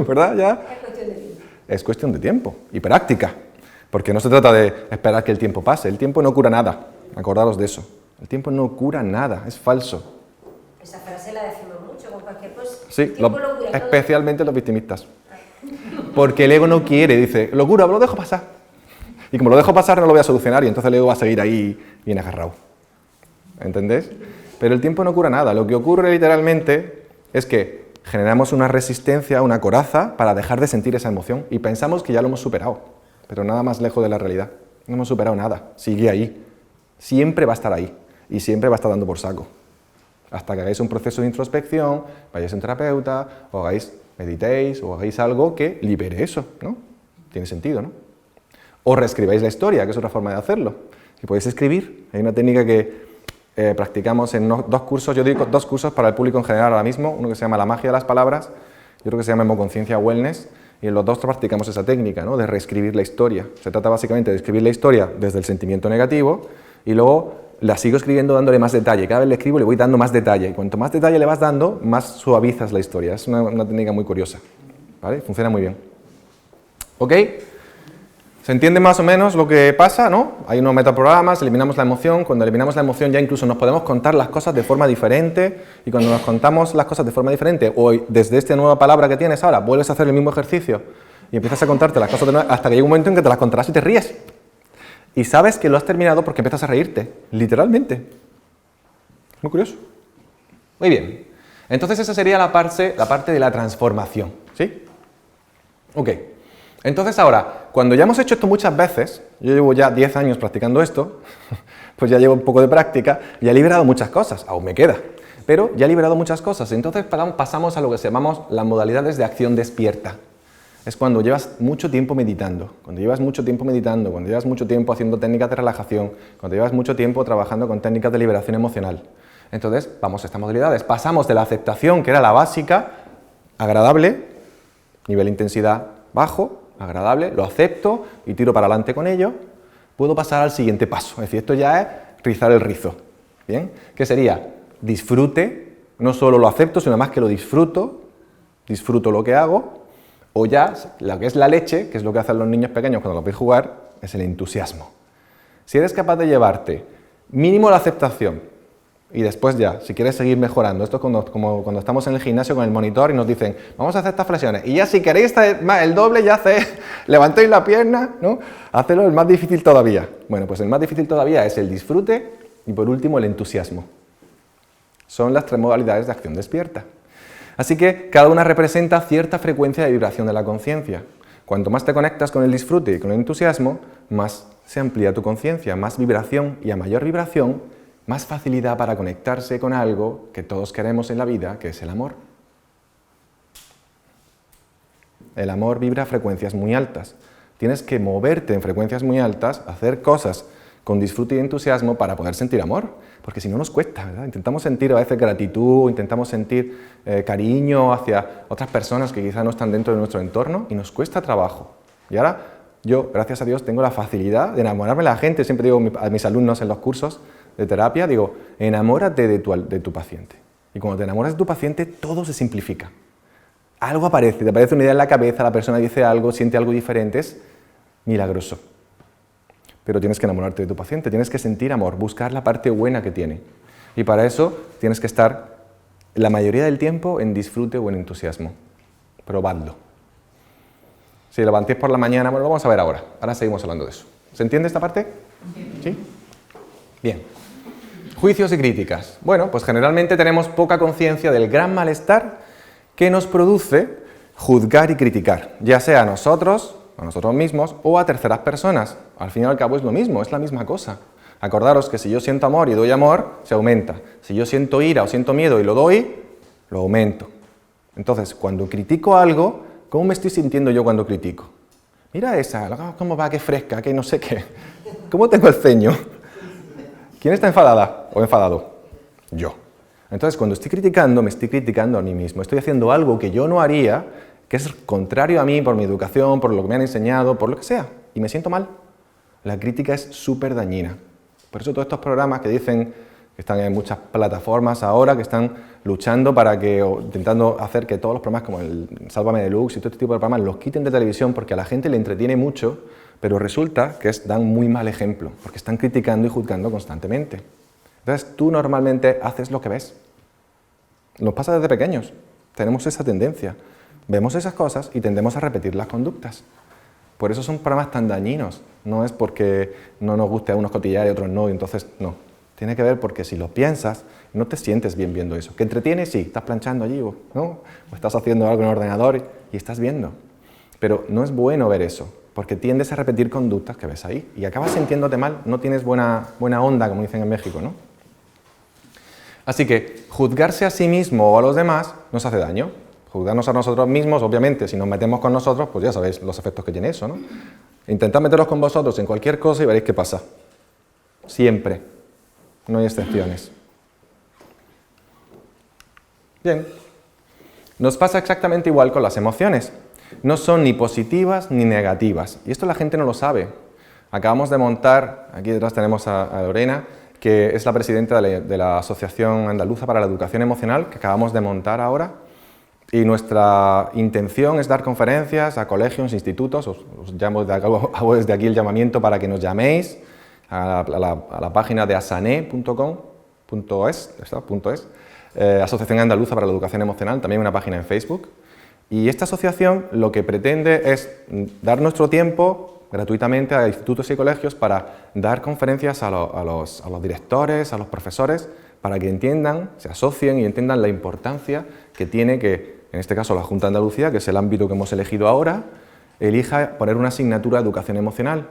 ¿verdad? Ya. Es cuestión de tiempo. Es cuestión de tiempo y práctica. Porque no se trata de esperar que el tiempo pase. El tiempo no cura nada. Acordaros de eso. El tiempo no cura nada, es falso. Esa frase la decimos mucho con cualquier cosa. Sí, especialmente los victimistas. Porque el ego no quiere, dice, lo curo, lo dejo pasar. Y como lo dejo pasar no lo voy a solucionar y entonces el ego va a seguir ahí bien agarrado. ¿Entendés? Pero el tiempo no cura nada. Lo que ocurre literalmente es que generamos una resistencia, una coraza para dejar de sentir esa emoción y pensamos que ya lo hemos superado. Pero nada más lejos de la realidad. No hemos superado nada. Sigue ahí. Siempre va a estar ahí. Y siempre va a estar dando por saco. Hasta que hagáis un proceso de introspección, vayáis a un terapeuta, o hagáis, meditéis, o hagáis algo que libere eso, ¿no? Tiene sentido, ¿no? O reescribáis la historia, que es otra forma de hacerlo. Y podéis escribir. Hay una técnica que practicamos en dos cursos, yo digo 2 cursos para el público en general ahora mismo, uno que se llama La magia de las palabras y otro que se llama Hemoconciencia Wellness, y en los 2 practicamos esa técnica, ¿no? De reescribir la historia. Se trata básicamente de escribir la historia desde el sentimiento negativo y luego la sigo escribiendo dándole más detalle. Cada vez le escribo le voy dando más detalle y cuanto más detalle le vas dando, más suavizas la historia. Es una técnica muy curiosa, ¿vale? Funciona muy bien. ¿Ok? ¿Se entiende más o menos lo que pasa, no? Hay unos metaprogramas, eliminamos la emoción. Cuando eliminamos la emoción ya incluso nos podemos contar las cosas de forma diferente. Y cuando nos contamos las cosas de forma diferente, o desde esta nueva palabra que tienes ahora, vuelves a hacer el mismo ejercicio y empiezas a contarte las cosas de nuevo, hasta que llega un momento en que te las contarás y te ríes. Y sabes que lo has terminado porque empiezas a reírte, literalmente. Muy curioso. Muy bien. Entonces esa sería la parte de la transformación, ¿sí? Ok. Entonces ahora, cuando ya hemos hecho esto muchas veces, yo llevo ya 10 años practicando esto, pues ya llevo un poco de práctica, ya he liberado muchas cosas, aún me queda, pero ya he liberado muchas cosas, entonces pasamos a lo que llamamos las modalidades de acción despierta. Es cuando llevas mucho tiempo meditando, cuando llevas mucho tiempo haciendo técnicas de relajación, cuando llevas mucho tiempo trabajando con técnicas de liberación emocional. Entonces, vamos a estas modalidades, pasamos de la aceptación, que era la básica, agradable, nivel de intensidad bajo, agradable, lo acepto y tiro para adelante con ello, puedo pasar al siguiente paso. Es decir, esto ya es rizar el rizo. ¿Bien? ¿Qué sería? Disfrute, no solo lo acepto, sino más que lo disfruto lo que hago, o ya, lo que es la leche, que es lo que hacen los niños pequeños cuando los veis jugar, es el entusiasmo. Si eres capaz de llevarte mínimo la aceptación, y después ya, si quieres seguir mejorando, esto es como cuando estamos en el gimnasio con el monitor y nos dicen, vamos a hacer estas flexiones, y ya si queréis el doble, ya levantéis la pierna, ¿no? Hacedlo el más difícil todavía. Bueno, pues el más difícil todavía es el disfrute y por último el entusiasmo. Son las 3 modalidades de acción despierta. Así que cada una representa cierta frecuencia de vibración de la conciencia. Cuanto más te conectas con el disfrute y con el entusiasmo, más se amplía tu conciencia, más vibración, y a mayor vibración, más facilidad para conectarse con algo que todos queremos en la vida, que es el amor. El amor vibra a frecuencias muy altas. Tienes que moverte en frecuencias muy altas, hacer cosas con disfrute y entusiasmo para poder sentir amor, porque si no nos cuesta, ¿verdad? Intentamos sentir a veces gratitud, intentamos sentir cariño hacia otras personas que quizá no están dentro de nuestro entorno y nos cuesta trabajo. Y ahora yo, gracias a Dios, tengo la facilidad de enamorarme de la gente. Siempre digo a mis alumnos en los cursos de terapia, digo, enamórate de tu paciente. Y cuando te enamoras de tu paciente, todo se simplifica. Algo aparece, te aparece una idea en la cabeza, la persona dice algo, siente algo diferente, es milagroso. Pero tienes que enamorarte de tu paciente, tienes que sentir amor, buscar la parte buena que tiene. Y para eso tienes que estar la mayoría del tiempo en disfrute o en entusiasmo. Probadlo. Si levantéis por la mañana, bueno, lo vamos a ver ahora. Ahora seguimos hablando de eso. ¿Se entiende esta parte? ¿Sí? Bien. Juicios y críticas. Bueno, pues generalmente tenemos poca conciencia del gran malestar que nos produce juzgar y criticar, ya sea a nosotros mismos o a terceras personas. Al fin y al cabo es lo mismo, es la misma cosa. Acordaros que si yo siento amor y doy amor, se aumenta. Si yo siento ira o siento miedo y lo doy, lo aumento. Entonces, cuando critico algo, ¿cómo me estoy sintiendo yo cuando critico? Mira esa, cómo va, qué fresca, qué no sé qué. ¿Cómo tengo el ceño? ¿Quién está enfadada o enfadado? Yo. Entonces, cuando estoy criticando, me estoy criticando a mí mismo. Estoy haciendo algo que yo no haría, que es contrario a mí por mi educación, por lo que me han enseñado, por lo que sea. Y me siento mal. La crítica es súper dañina. Por eso todos estos programas que dicen que están en muchas plataformas ahora, que están luchando para intentando hacer que todos los programas como el Sálvame Deluxe y todo este tipo de programas los quiten de televisión porque a la gente le entretiene mucho, pero resulta que dan muy mal ejemplo, porque están criticando y juzgando constantemente. Entonces tú normalmente haces lo que ves. Nos pasa desde pequeños, tenemos esa tendencia. Vemos esas cosas y tendemos a repetir las conductas. Por eso son programas tan dañinos. No es porque no nos guste a unos cotillar y a otros no, y entonces no. Tiene que ver porque si lo piensas, no te sientes bien viendo eso. ¿Que entretiene? Sí, estás planchando allí, ¿no? O estás haciendo algo en el ordenador y estás viendo. Pero no es bueno ver eso, porque tiendes a repetir conductas que ves ahí y acabas sintiéndote mal, no tienes buena onda, como dicen en México, ¿no? Así que juzgarse a sí mismo o a los demás nos hace daño. Juzgarnos a nosotros mismos, obviamente, si nos metemos con nosotros, pues ya sabéis los efectos que tiene eso, ¿no? Intentad meteros con vosotros en cualquier cosa y veréis qué pasa. Siempre. No hay excepciones. Bien. Nos pasa exactamente igual con las emociones. No son ni positivas ni negativas. Y esto la gente no lo sabe. Acabamos de montar, aquí detrás tenemos a Lorena, que es la presidenta de la Asociación Andaluza para la Educación Emocional, que acabamos de montar ahora. Y nuestra intención es dar conferencias a colegios, institutos. Os hago desde aquí el llamamiento para que nos llaméis a la página de asane.com.es, Asociación Andaluza para la Educación Emocional, también una página en Facebook. Y esta asociación lo que pretende es dar nuestro tiempo gratuitamente a institutos y colegios para dar conferencias a los directores, a los profesores, para que entiendan, se asocien y entiendan la importancia que tiene que, en este caso, la Junta de Andalucía, que es el ámbito que hemos elegido ahora, elija poner una asignatura de educación emocional.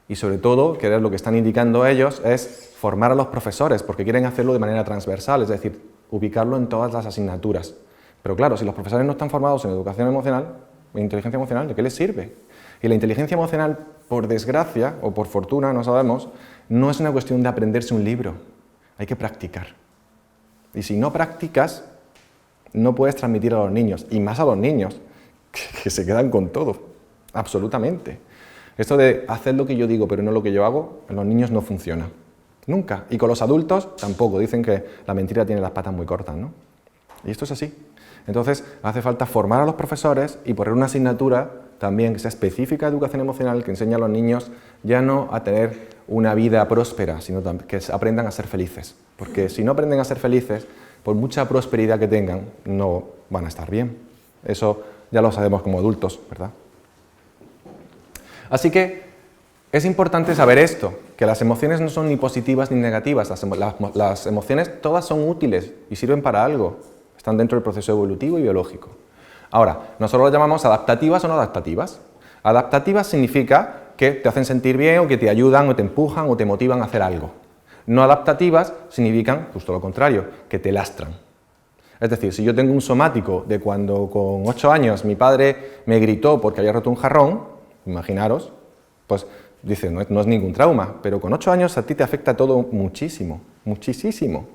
Y sobre todo, que es lo que están indicando ellos, es formar a los profesores, porque quieren hacerlo de manera transversal, es decir, ubicarlo en todas las asignaturas. Pero claro, si los profesores no están formados en educación emocional, en inteligencia emocional, ¿de qué les sirve? Y la inteligencia emocional, por desgracia o por fortuna, no sabemos, no es una cuestión de aprenderse un libro, hay que practicar. Y si no practicas, no puedes transmitir a los niños, y más a los niños, que se quedan con todo, absolutamente. Esto de hacer lo que yo digo pero no lo que yo hago, en los niños no funciona, nunca. Y con los adultos tampoco, dicen que la mentira tiene las patas muy cortas, ¿no? Y esto es así. Entonces hace falta formar a los profesores y poner una asignatura también que sea específica de educación emocional, que enseñe a los niños ya no a tener una vida próspera, sino que aprendan a ser felices. Porque si no aprenden a ser felices, por mucha prosperidad que tengan, no van a estar bien. Eso ya lo sabemos como adultos, ¿verdad? Así que es importante saber esto, que las emociones no son ni positivas ni negativas. Las emociones todas son útiles y sirven para algo. Están dentro del proceso evolutivo y biológico. Ahora, nosotros lo llamamos adaptativas o no adaptativas. Adaptativas significa que te hacen sentir bien o que te ayudan o te empujan o te motivan a hacer algo. No adaptativas significan justo lo contrario, que te lastran. Es decir, si yo tengo un somático de cuando con 8 años mi padre me gritó porque había roto un jarrón, imaginaros, pues dice, no es ningún trauma, pero con 8 años a ti te afecta todo muchísimo, muchísimo.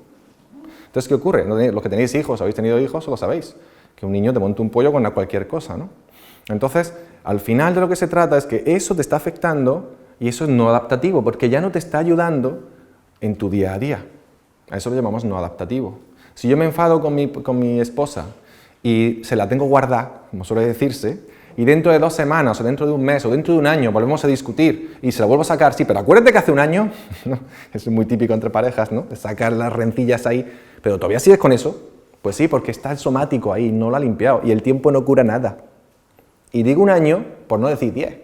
Entonces, ¿qué ocurre? Los que tenéis hijos, habéis tenido hijos, lo sabéis, que un niño te monta un pollo con cualquier cosa, ¿no? Entonces, al final de lo que se trata es que eso te está afectando y eso es no adaptativo, porque ya no te está ayudando en tu día a día. A eso lo llamamos no adaptativo. Si yo me enfado con mi esposa y se la tengo guardada, como suele decirse, y dentro de 2 semanas, o dentro de un mes, o dentro de un año volvemos a discutir y se la vuelvo a sacar, sí, pero acuérdate que hace un año, ¿no? Es muy típico entre parejas, ¿no? De sacar las rencillas ahí, pero todavía sigues con eso, pues sí, porque está el somático ahí, no lo ha limpiado, y el tiempo no cura nada. Y digo un año, por no decir 10,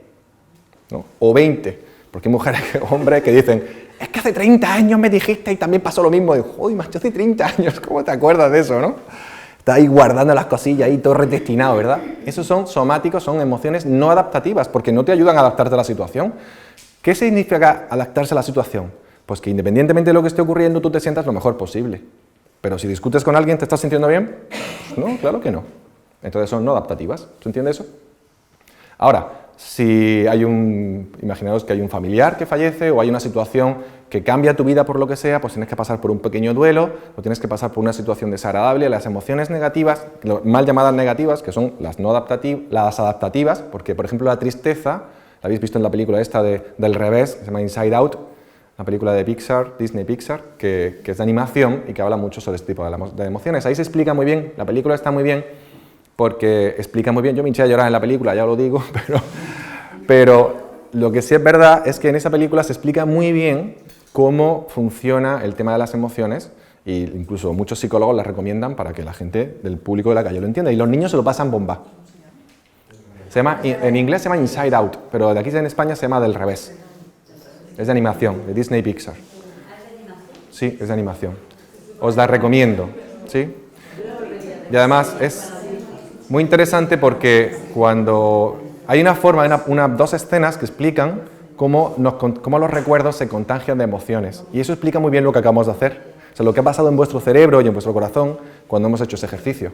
¿no? O 20, porque hay mujeres, hombres que dicen, es que hace 30 años me dijiste y también pasó lo mismo, y joder, macho, hace 30 años, ¿cómo te acuerdas de eso, no? Está ahí guardando las cosillas, ahí todo redestinado, ¿verdad? Esos son somáticos, son emociones no adaptativas, porque no te ayudan a adaptarte a la situación. ¿Qué significa adaptarse a la situación? Pues que independientemente de lo que esté ocurriendo, tú te sientas lo mejor posible. Pero si discutes con alguien, ¿te estás sintiendo bien? Pues no, claro que no. Entonces son no adaptativas. ¿Se entiende eso? Ahora, si hay imaginaos que hay un familiar que fallece o hay una situación que cambia tu vida por lo que sea, pues tienes que pasar por un pequeño duelo o tienes que pasar por una situación desagradable. Las emociones negativas, mal llamadas negativas, que son las adaptativas, porque por ejemplo la tristeza, la habéis visto en la película esta del revés, que se llama Inside Out, una película de Pixar, Disney Pixar, que es de animación y que habla mucho sobre este tipo de emociones. Ahí se explica muy bien, la película está muy bien, porque explica muy bien, yo me hinché a llorar en la película, ya lo digo, pero lo que sí es verdad es que en esa película se explica muy bien cómo funciona el tema de las emociones Y incluso muchos psicólogos las recomiendan para que la gente del público de la calle lo entienda. Y los niños se lo pasan bomba. En inglés se llama Inside Out, pero de aquí en España se llama Del Revés. Es de animación, de Disney Pixar. Sí, es de animación. Os la recomiendo, ¿sí? Y además es muy interesante porque cuando hay una forma, dos escenas que explican cómo los recuerdos se contagian de emociones. Y eso explica muy bien lo que acabamos de hacer. O sea, lo que ha pasado en vuestro cerebro y en vuestro corazón cuando hemos hecho ese ejercicio.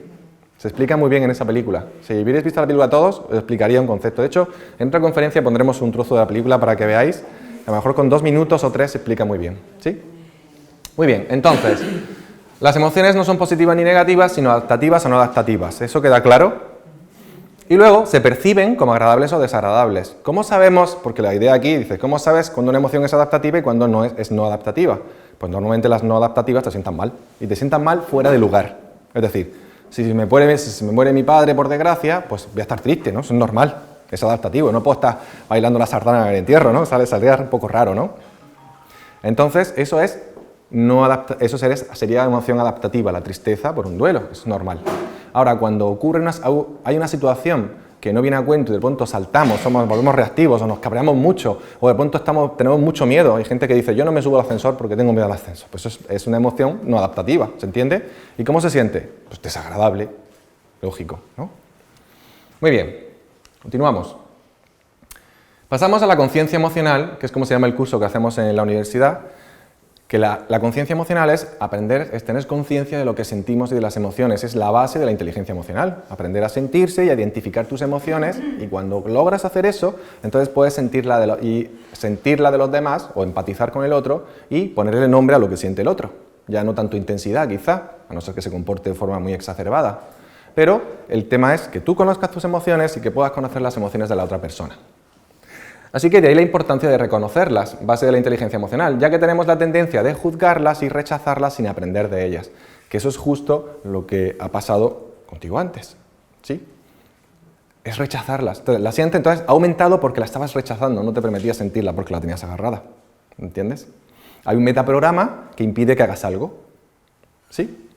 Se explica muy bien en esa película. Si hubierais visto la película todos, os explicaría un concepto. De hecho, en otra conferencia pondremos un trozo de la película para que veáis. A lo mejor con 2 minutos o 3 se explica muy bien. ¿Sí? Muy bien, entonces, las emociones no son positivas ni negativas, sino adaptativas o no adaptativas. ¿Eso queda claro? Y luego se perciben como agradables o desagradables. ¿Cómo sabemos? Porque la idea aquí dice, ¿cómo sabes cuando una emoción es adaptativa y cuando no es no adaptativa? Pues normalmente las no adaptativas te sientan mal. Y te sientan mal fuera de lugar. Es decir, si se me muere mi padre por desgracia, pues voy a estar triste, ¿no? Eso es normal, es adaptativo. No puedo estar bailando la sardana en el entierro, ¿no? Saldría un poco raro, ¿no? Entonces, eso sería emoción adaptativa, la tristeza por un duelo, es normal. Ahora, cuando hay una situación que no viene a cuento y de pronto saltamos, volvemos reactivos o nos cabreamos mucho o de pronto tenemos mucho miedo, hay gente que dice yo no me subo al ascensor porque tengo miedo al ascensor, pues eso es una emoción no adaptativa, ¿se entiende? ¿Y cómo se siente? Pues desagradable, lógico, ¿no? Muy bien, continuamos. Pasamos a la conciencia emocional, que es como se llama el curso que hacemos en la universidad, que la conciencia emocional es tener conciencia de lo que sentimos y de las emociones, es la base de la inteligencia emocional, aprender a sentirse y a identificar tus emociones, y cuando logras hacer eso, entonces puedes sentirla de los demás o empatizar con el otro y ponerle nombre a lo que siente el otro, ya no tanto intensidad quizá, a no ser que se comporte de forma muy exacerbada, pero el tema es que tú conozcas tus emociones y que puedas conocer las emociones de la otra persona. Así que de ahí la importancia de reconocerlas, base de la inteligencia emocional, ya que tenemos la tendencia de juzgarlas y rechazarlas sin aprender de ellas, que eso es justo lo que ha pasado contigo antes, ¿sí? Es rechazarlas. La siente, entonces ha aumentado porque la estabas rechazando, no te permitía sentirla porque la tenías agarrada, ¿entiendes? Hay un metaprograma que impide que hagas algo, ¿sí?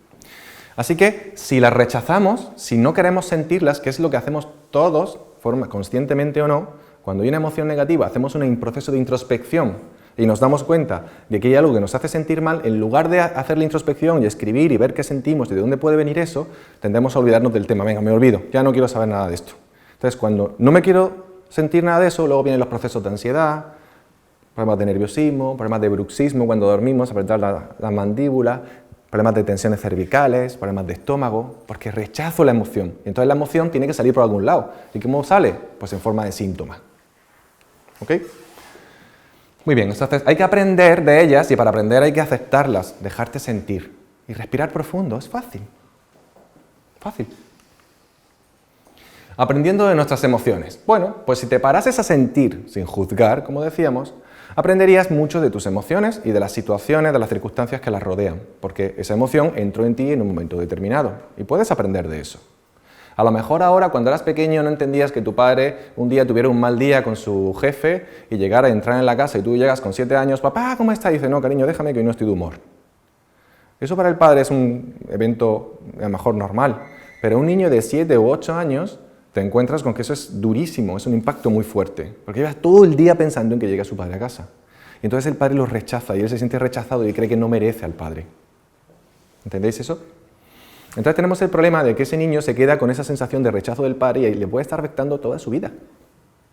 Así que si las rechazamos, si no queremos sentirlas, que es lo que hacemos todos, conscientemente o no, cuando hay una emoción negativa, hacemos un proceso de introspección y nos damos cuenta de que hay algo que nos hace sentir mal, en lugar de hacer la introspección y escribir y ver qué sentimos y de dónde puede venir eso, tendemos a olvidarnos del tema. Venga, me olvido, ya no quiero saber nada de esto. Entonces, cuando no me quiero sentir nada de eso, luego vienen los procesos de ansiedad, problemas de nerviosismo, problemas de bruxismo cuando dormimos, apretar la mandíbula, problemas de tensiones cervicales, problemas de estómago, porque rechazo la emoción. Y entonces la emoción tiene que salir por algún lado. ¿Y cómo sale? Pues en forma de síntoma. ¿Ok? Muy bien, entonces hay que aprender de ellas y para aprender hay que aceptarlas, dejarte sentir y respirar profundo, es fácil. Fácil. Aprendiendo de nuestras emociones. Bueno, pues si te parases a sentir sin juzgar, como decíamos, aprenderías mucho de tus emociones y de las situaciones, de las circunstancias que las rodean, porque esa emoción entró en ti en un momento determinado y puedes aprender de eso. A lo mejor ahora, cuando eras pequeño, no entendías que tu padre un día tuviera un mal día con su jefe y llegara a entrar en la casa y tú llegas con 7 años, papá, ¿cómo estás? Y dice, no, cariño, déjame que hoy no estoy de humor. Eso para el padre es un evento a lo mejor normal, pero un niño de 7 u 8 años te encuentras con que eso es durísimo, es un impacto muy fuerte, porque llevas todo el día pensando en que llegue su padre a casa. Y entonces el padre lo rechaza y él se siente rechazado y cree que no merece al padre. ¿Entendéis eso? Entonces tenemos el problema de que ese niño se queda con esa sensación de rechazo del padre y le puede estar afectando toda su vida.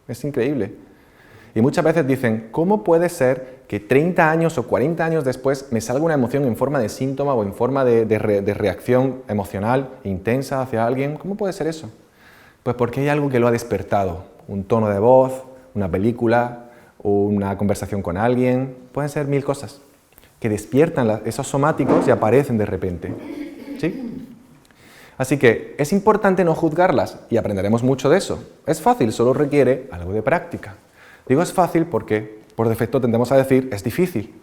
Es increíble. Y muchas veces dicen, ¿cómo puede ser que 30 años o 40 años después me salga una emoción en forma de síntoma o en forma de reacción emocional intensa hacia alguien? ¿Cómo puede ser eso? Pues porque hay algo que lo ha despertado. Un tono de voz, una película, una conversación con alguien. Pueden ser 1000 cosas que despiertan esos somáticos y aparecen de repente. ¿Sí? Así que es importante no juzgarlas y aprenderemos mucho de eso. Es fácil, solo requiere algo de práctica. Digo es fácil porque por defecto tendemos a decir es difícil.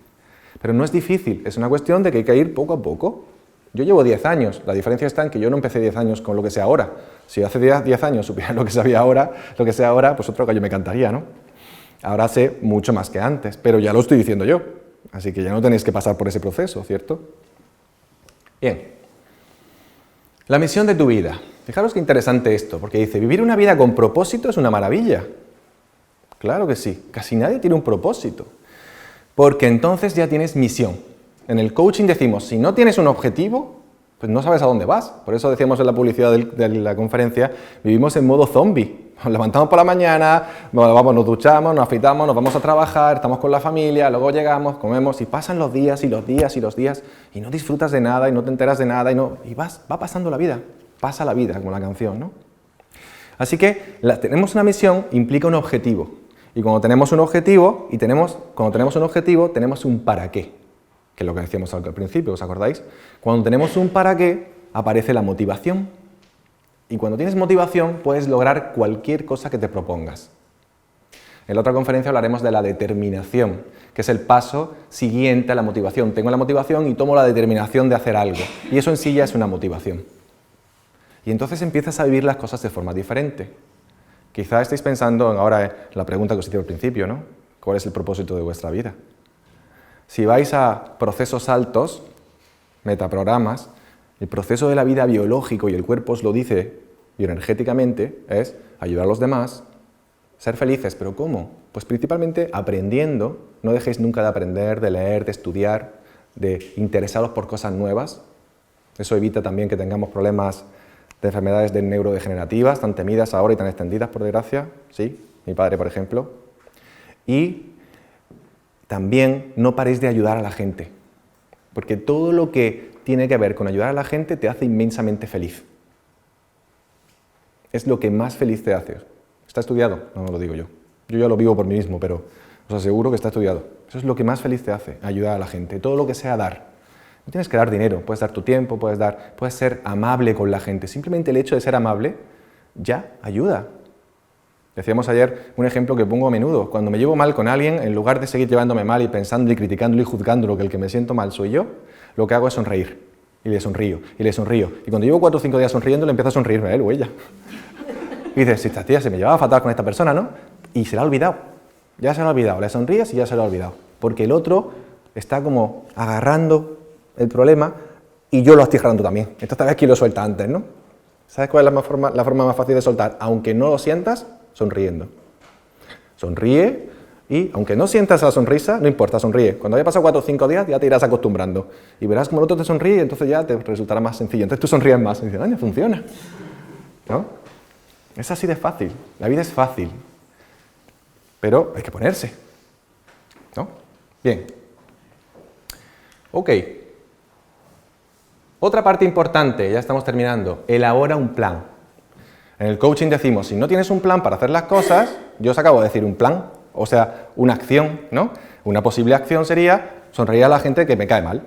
Pero no es difícil, es una cuestión de que hay que ir poco a poco. Yo llevo 10 años, la diferencia está en que yo no empecé 10 años con lo que sé ahora. Si hace 10 años supiera lo que sabía ahora, lo que sé ahora, pues otro gallo me cantaría, ¿no? Ahora sé mucho más que antes, pero ya lo estoy diciendo yo. Así que ya no tenéis que pasar por ese proceso, ¿cierto? Bien. La misión de tu vida. Fijaros qué interesante esto, porque dice, vivir una vida con propósito es una maravilla. Claro que sí, casi nadie tiene un propósito, porque entonces ya tienes misión. En el coaching decimos, si no tienes un objetivo, pues no sabes a dónde vas. Por eso decíamos en la publicidad de la conferencia, vivimos en modo zombie. Nos levantamos por la mañana, nos duchamos, nos afeitamos, nos vamos a trabajar, estamos con la familia, luego llegamos, comemos y pasan los días y los días y los días y no disfrutas de nada y no te enteras de nada y va pasando la vida, pasa la vida, como la canción, ¿no? Así que tenemos una misión, implica un objetivo. Y cuando tenemos un objetivo, tenemos un para qué, que es lo que decíamos al principio, ¿os acordáis? Cuando tenemos un para qué, aparece la motivación. Y cuando tienes motivación, puedes lograr cualquier cosa que te propongas. En la otra conferencia hablaremos de la determinación, que es el paso siguiente a la motivación. Tengo la motivación y tomo la determinación de hacer algo. Y eso en sí ya es una motivación. Y entonces empiezas a vivir las cosas de forma diferente. Quizá estéis pensando ahora en la pregunta que os hice al principio, ¿no? ¿Cuál es el propósito de vuestra vida? Si vais a procesos altos, metaprogramas, el proceso de la vida biológico, y el cuerpo os lo dice bioenergéticamente, es ayudar a los demás, ser felices. ¿Pero cómo? Pues principalmente aprendiendo. No dejéis nunca de aprender, de leer, de estudiar, de interesaros por cosas nuevas. Eso evita también que tengamos problemas de enfermedades neurodegenerativas, tan temidas ahora y tan extendidas, por desgracia. Sí, mi padre, por ejemplo. Y también no paréis de ayudar a la gente, porque todo lo que tiene que ver con ayudar a la gente te hace inmensamente feliz. Es lo que más feliz te hace. ¿Está estudiado? No lo digo yo. Yo ya lo vivo por mí mismo, pero os aseguro que está estudiado. Eso es lo que más feliz te hace, ayudar a la gente. Todo lo que sea dar. No tienes que dar dinero, puedes dar tu tiempo, puedes ser amable con la gente. Simplemente el hecho de ser amable ya ayuda. Decíamos ayer un ejemplo que pongo a menudo. Cuando me llevo mal con alguien, en lugar de seguir llevándome mal y pensando y criticándolo y juzgándolo que el que me siento mal soy yo, lo que hago es sonreír. Y le sonrío, y le sonrío. Y cuando llevo 4 o 5 días sonriendo, le empiezo a sonreírme a él o ella. Y dices, si esta tía se me llevaba fatal con esta persona, ¿no? Y se la ha olvidado. Ya se lo ha olvidado. Le sonríes y ya se lo ha olvidado. Porque el otro está como agarrando el problema y yo lo estoy agarrando también. Entonces, esta vez aquí lo suelta antes, ¿no? ¿Sabes cuál es la forma más fácil de soltar? Aunque no lo sientas, sonriendo. Sonríe. Y aunque no sientas la sonrisa, no importa, sonríe. Cuando haya pasado 4 o 5 días ya te irás acostumbrando. Y verás como el otro te sonríe y entonces ya te resultará más sencillo. Entonces tú sonríes más y dices, ¡ay, funciona! ¿No? Es así de fácil. La vida es fácil. Pero hay que ponerse. ¿No? Bien. Ok. Otra parte importante, ya estamos terminando. Elabora un plan. En el coaching decimos, si no tienes un plan para hacer las cosas, yo os acabo de decir un plan. O sea, una acción, ¿no? Una posible acción sería sonreír a la gente que me cae mal.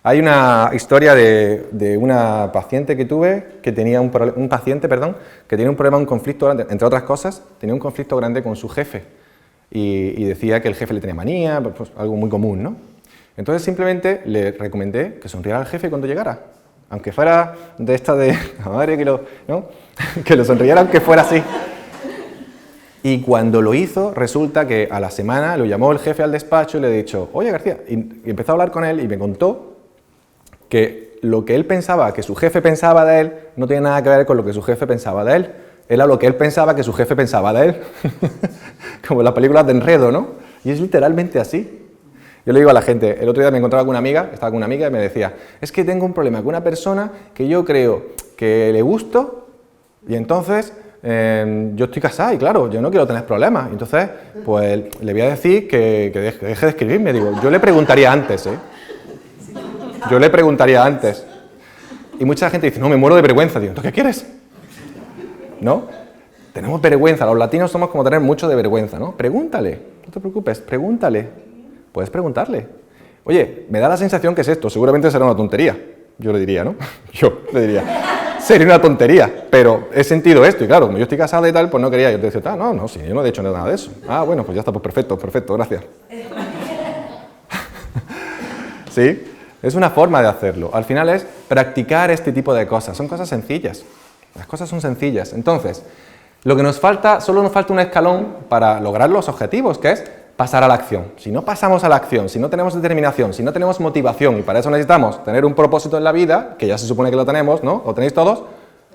Hay una historia de una paciente que tuve, que tenía un problema, un conflicto grande, entre otras cosas, tenía un conflicto grande con su jefe. Y decía que el jefe le tenía manía, pues algo muy común, ¿no? Entonces simplemente le recomendé que sonriera al jefe cuando llegara. Aunque fuera de esta de la madre ¿no? Que lo sonriera aunque fuera así. Y cuando lo hizo, resulta que a la semana lo llamó el jefe al despacho y le he dicho, oye García, y empezó a hablar con él y me contó que lo que él pensaba que su jefe pensaba de él no tiene nada que ver con lo que su jefe pensaba de él. Era lo que él pensaba que su jefe pensaba de él. Como en las películas de Enredo, ¿no? Y es literalmente así. Yo le digo a la gente, el otro día me encontraba con una amiga, estaba con una amiga y me decía, es que tengo un problema con una persona que yo creo que le gusto y entonces yo estoy casada y claro, yo no quiero tener problemas. Entonces, pues le voy a decir que deje de escribirme. Digo, yo le preguntaría antes, ¿eh? Yo le preguntaría antes. Y mucha gente dice, no, me muero de vergüenza. Digo, ¿tú qué quieres? ¿No? Tenemos vergüenza. Los latinos somos como tener mucho de vergüenza, ¿no? Pregúntale, no te preocupes, pregúntale. Puedes preguntarle. Oye, me da la sensación que es esto. Seguramente será una tontería. Yo le diría, ¿no? Yo le diría. Sería una tontería, pero he sentido esto y claro, como yo estoy casada y tal, pues no quería. Yo te decía, no, sí, yo no he hecho nada de eso. Ah, bueno, pues ya está, pues perfecto, gracias. ¿Sí? Es una forma de hacerlo. Al final es practicar este tipo de cosas. Son cosas sencillas. Las cosas son sencillas. Entonces, lo que nos falta, solo nos falta un escalón para lograr los objetivos, que es pasar a la acción. Si no pasamos a la acción, si no tenemos determinación, si no tenemos motivación, y para eso necesitamos tener un propósito en la vida, que ya se supone que lo tenemos, ¿no? ¿Lo tenéis todos?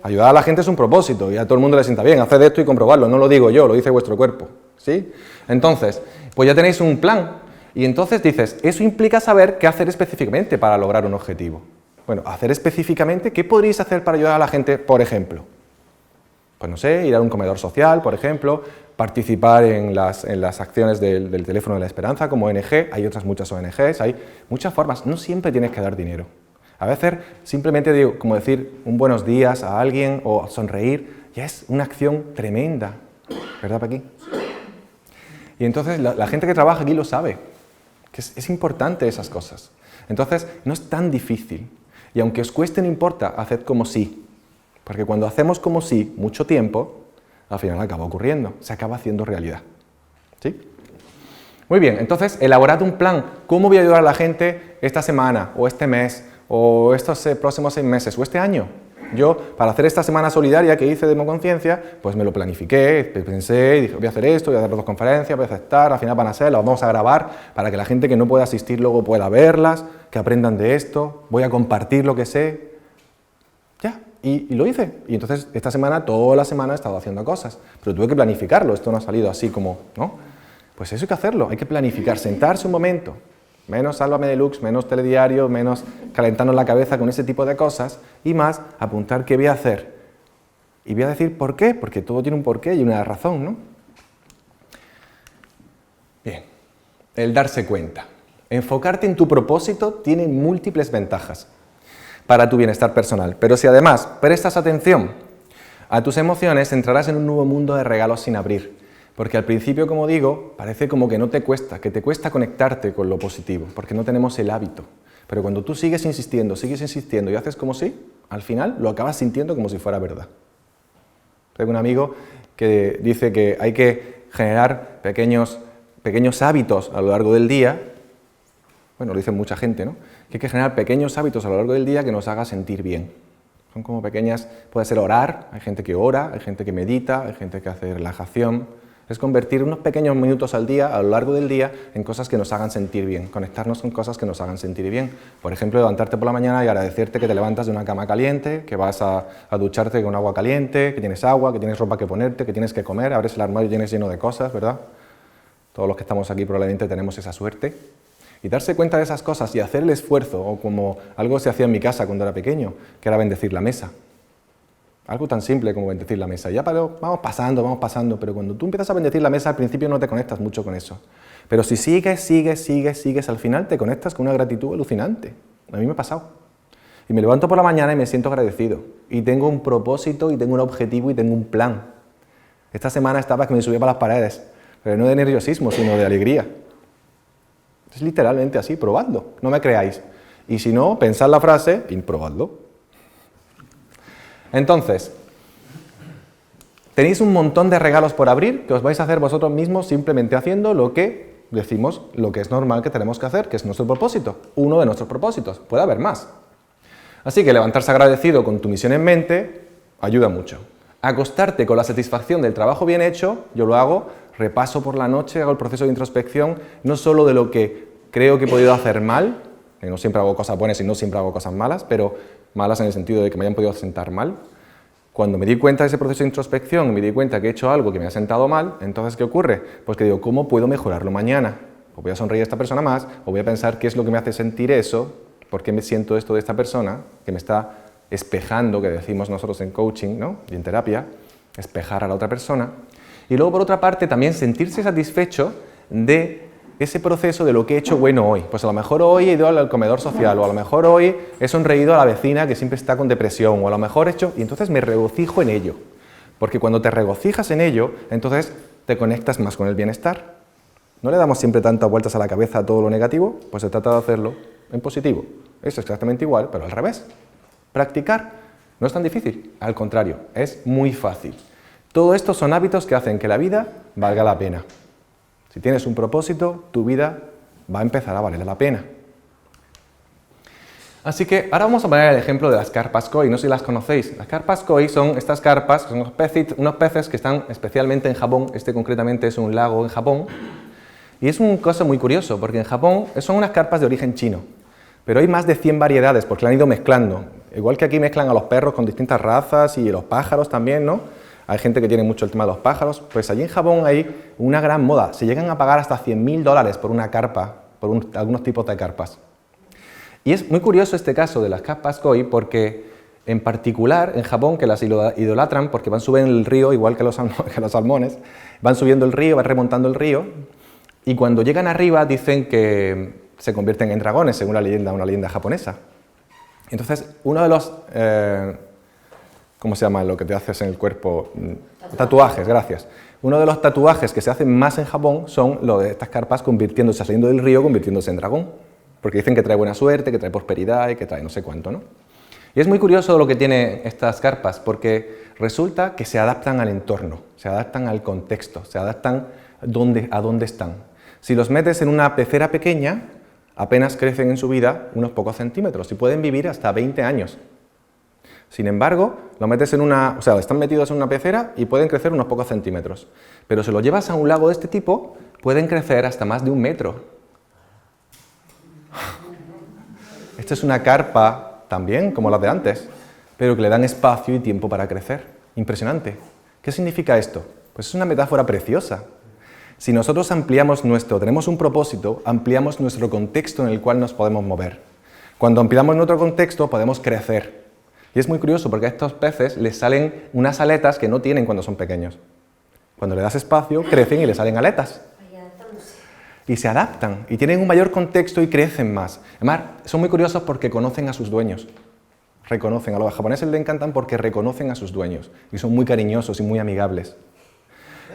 Ayudar a la gente es un propósito, y a todo el mundo le sienta bien, haced esto y comprobarlo, no lo digo yo, lo dice vuestro cuerpo, ¿sí? Entonces, pues ya tenéis un plan, y entonces dices, eso implica saber qué hacer específicamente para lograr un objetivo. Bueno, hacer específicamente, ¿qué podríais hacer para ayudar a la gente, por ejemplo? Pues no sé, ir a un comedor social, por ejemplo, participar en las acciones del Teléfono de la Esperanza como ONG, hay otras muchas ONGs, hay muchas formas, no siempre tienes que dar dinero. A veces simplemente digo, como decir un buenos días a alguien o sonreír, ya es una acción tremenda, ¿verdad, Paqui? Y entonces la gente que trabaja aquí lo sabe, que es importante esas cosas. Entonces no es tan difícil, y aunque os cueste no importa, haced como sí. Porque cuando hacemos como sí mucho tiempo, al final acaba ocurriendo, se acaba haciendo realidad. ¿Sí? Muy bien, entonces elaborad un plan. ¿Cómo voy a ayudar a la gente esta semana, o este mes, o estos próximos 6 meses, o este año? Yo, para hacer esta semana solidaria que hice de Democonciencia, pues me lo planifiqué, pensé, y dije, voy a hacer esto, voy a hacer 2 conferencias, voy a aceptar, al final van a ser, las vamos a grabar, para que la gente que no pueda asistir luego pueda verlas, que aprendan de esto, voy a compartir lo que sé. Ya. Y lo hice, y entonces esta semana, toda la semana he estado haciendo cosas, pero tuve que planificarlo, esto no ha salido así como, ¿no? Pues eso hay que hacerlo, hay que planificar, sentarse un momento, menos Sálvame Deluxe, menos telediario, menos calentarnos la cabeza con ese tipo de cosas, y más apuntar qué voy a hacer. Y voy a decir por qué, porque todo tiene un porqué y una razón, ¿no? Bien, el darse cuenta. Enfocarte en tu propósito tiene múltiples ventajas para tu bienestar personal. Pero si además prestas atención a tus emociones, entrarás en un nuevo mundo de regalos sin abrir. Porque al principio, como digo, parece como que no te cuesta, que te cuesta conectarte con lo positivo, porque no tenemos el hábito. Pero cuando tú sigues insistiendo y haces como si, al final lo acabas sintiendo como si fuera verdad. Tengo un amigo que dice que hay que generar pequeños hábitos a lo largo del día. Bueno, lo dice mucha gente, ¿no? Que hay que generar pequeños hábitos a lo largo del día que nos haga sentir bien. Son como pequeñas, puede ser orar, hay gente que ora, hay gente que medita, hay gente que hace relajación. Es convertir unos pequeños minutos al día, a lo largo del día, en cosas que nos hagan sentir bien, conectarnos con cosas que nos hagan sentir bien. Por ejemplo, levantarte por la mañana y agradecerte que te levantas de una cama caliente, que vas a ducharte con agua caliente, que tienes agua, que tienes ropa que ponerte, que tienes que comer, abres el armario y tienes lleno de cosas, ¿verdad? Todos los que estamos aquí probablemente tenemos esa suerte. Y darse cuenta de esas cosas y hacer el esfuerzo, o como algo se hacía en mi casa cuando era pequeño, que era bendecir la mesa. Algo tan simple como bendecir la mesa. Ya vamos pasando, pero cuando tú empiezas a bendecir la mesa, al principio no te conectas mucho con eso. Pero si sigues, al final te conectas con una gratitud alucinante. A mí me ha pasado. Y me levanto por la mañana y me siento agradecido. Y tengo un propósito, y tengo un objetivo, y tengo un plan. Esta semana estaba que me subía para las paredes, pero no de nerviosismo, sino de alegría. Es literalmente así, probadlo, no me creáis. Y si no, pensad la frase y probadlo. Entonces, tenéis un montón de regalos por abrir que os vais a hacer vosotros mismos simplemente haciendo lo que decimos, lo que es normal que tenemos que hacer, que es nuestro propósito, uno de nuestros propósitos, puede haber más. Así que levantarse agradecido con tu misión en mente ayuda mucho. Acostarte con la satisfacción del trabajo bien hecho, yo lo hago, repaso por la noche, hago el proceso de introspección, no solo de lo que creo que he podido hacer mal, que no siempre hago cosas buenas y no siempre hago cosas malas, pero malas en el sentido de que me hayan podido sentar mal. Cuando me di cuenta de ese proceso de introspección y me di cuenta que he hecho algo que me ha sentado mal, entonces ¿qué ocurre? Pues que digo, ¿cómo puedo mejorarlo mañana? O voy a sonreír a esta persona más, o voy a pensar qué es lo que me hace sentir eso, por qué me siento esto de esta persona, que me está espejando, que decimos nosotros en coaching, ¿no? Y en terapia, espejar a la otra persona. Y luego, por otra parte, también sentirse satisfecho de ese proceso de lo que he hecho bueno hoy. Pues a lo mejor hoy he ido al comedor social, o a lo mejor hoy he sonreído a la vecina que siempre está con depresión, o a lo mejor he hecho... Y entonces me regocijo en ello. Porque cuando te regocijas en ello, entonces te conectas más con el bienestar. ¿No le damos siempre tantas vueltas a la cabeza a todo lo negativo? Pues se trata de hacerlo en positivo. Es exactamente igual, pero al revés. Practicar no es tan difícil, al contrario, es muy fácil. Todo esto son hábitos que hacen que la vida valga la pena. Si tienes un propósito, tu vida va a empezar a valer la pena. Así que ahora vamos a poner el ejemplo de las carpas koi, no sé si las conocéis. Las carpas koi son estas carpas, son unos peces que están especialmente en Japón, este concretamente es un lago en Japón, Y es un caso muy curioso, porque en Japón son unas carpas de origen chino, pero hay más de 100 variedades, porque la han ido mezclando. Igual que aquí mezclan a los perros con distintas razas y los pájaros también, ¿no? Hay gente que tiene mucho el tema de los pájaros, pues allí en Japón hay una gran moda. Se llegan a pagar hasta $100.000 por una carpa, por algunos tipos de carpas. Y es muy curioso este caso de las carpas koi, porque en particular en Japón, que las idolatran porque van subiendo el río, igual que los salmones, van subiendo el río, van remontando el río, y cuando llegan arriba dicen que se convierten en dragones, según una leyenda japonesa. Entonces, uno de los, ¿cómo se llama lo que te haces en el cuerpo? Tatuajes, gracias. Uno de los tatuajes que se hacen más en Japón son lo de estas carpas convirtiéndose, saliendo del río, convirtiéndose en dragón, porque dicen que trae buena suerte, que trae prosperidad y que trae no sé cuánto, ¿no? Y es muy curioso lo que tienen estas carpas, porque resulta que se adaptan al entorno, se adaptan al contexto, se adaptan a dónde están. Si los metes en una pecera pequeña, apenas crecen en su vida unos pocos centímetros y pueden vivir hasta 20 años. Sin embargo, están metidos en una pecera y pueden crecer unos pocos centímetros. Pero si los llevas a un lago de este tipo, pueden crecer hasta más de 1 metro. Esta es una carpa también, como las de antes, pero que le dan espacio y tiempo para crecer. Impresionante. ¿Qué significa esto? Pues es una metáfora preciosa. Si nosotros tenemos un propósito, ampliamos nuestro contexto en el cual nos podemos mover. Cuando ampliamos nuestro contexto, podemos crecer. Y es muy curioso porque a estos peces les salen unas aletas que no tienen cuando son pequeños. Cuando le das espacio, crecen y les salen aletas. Y se adaptan, y tienen un mayor contexto y crecen más. Además, son muy curiosos porque conocen a sus dueños. Reconocen, a los japoneses les encantan porque reconocen a sus dueños. Y son muy cariñosos y muy amigables.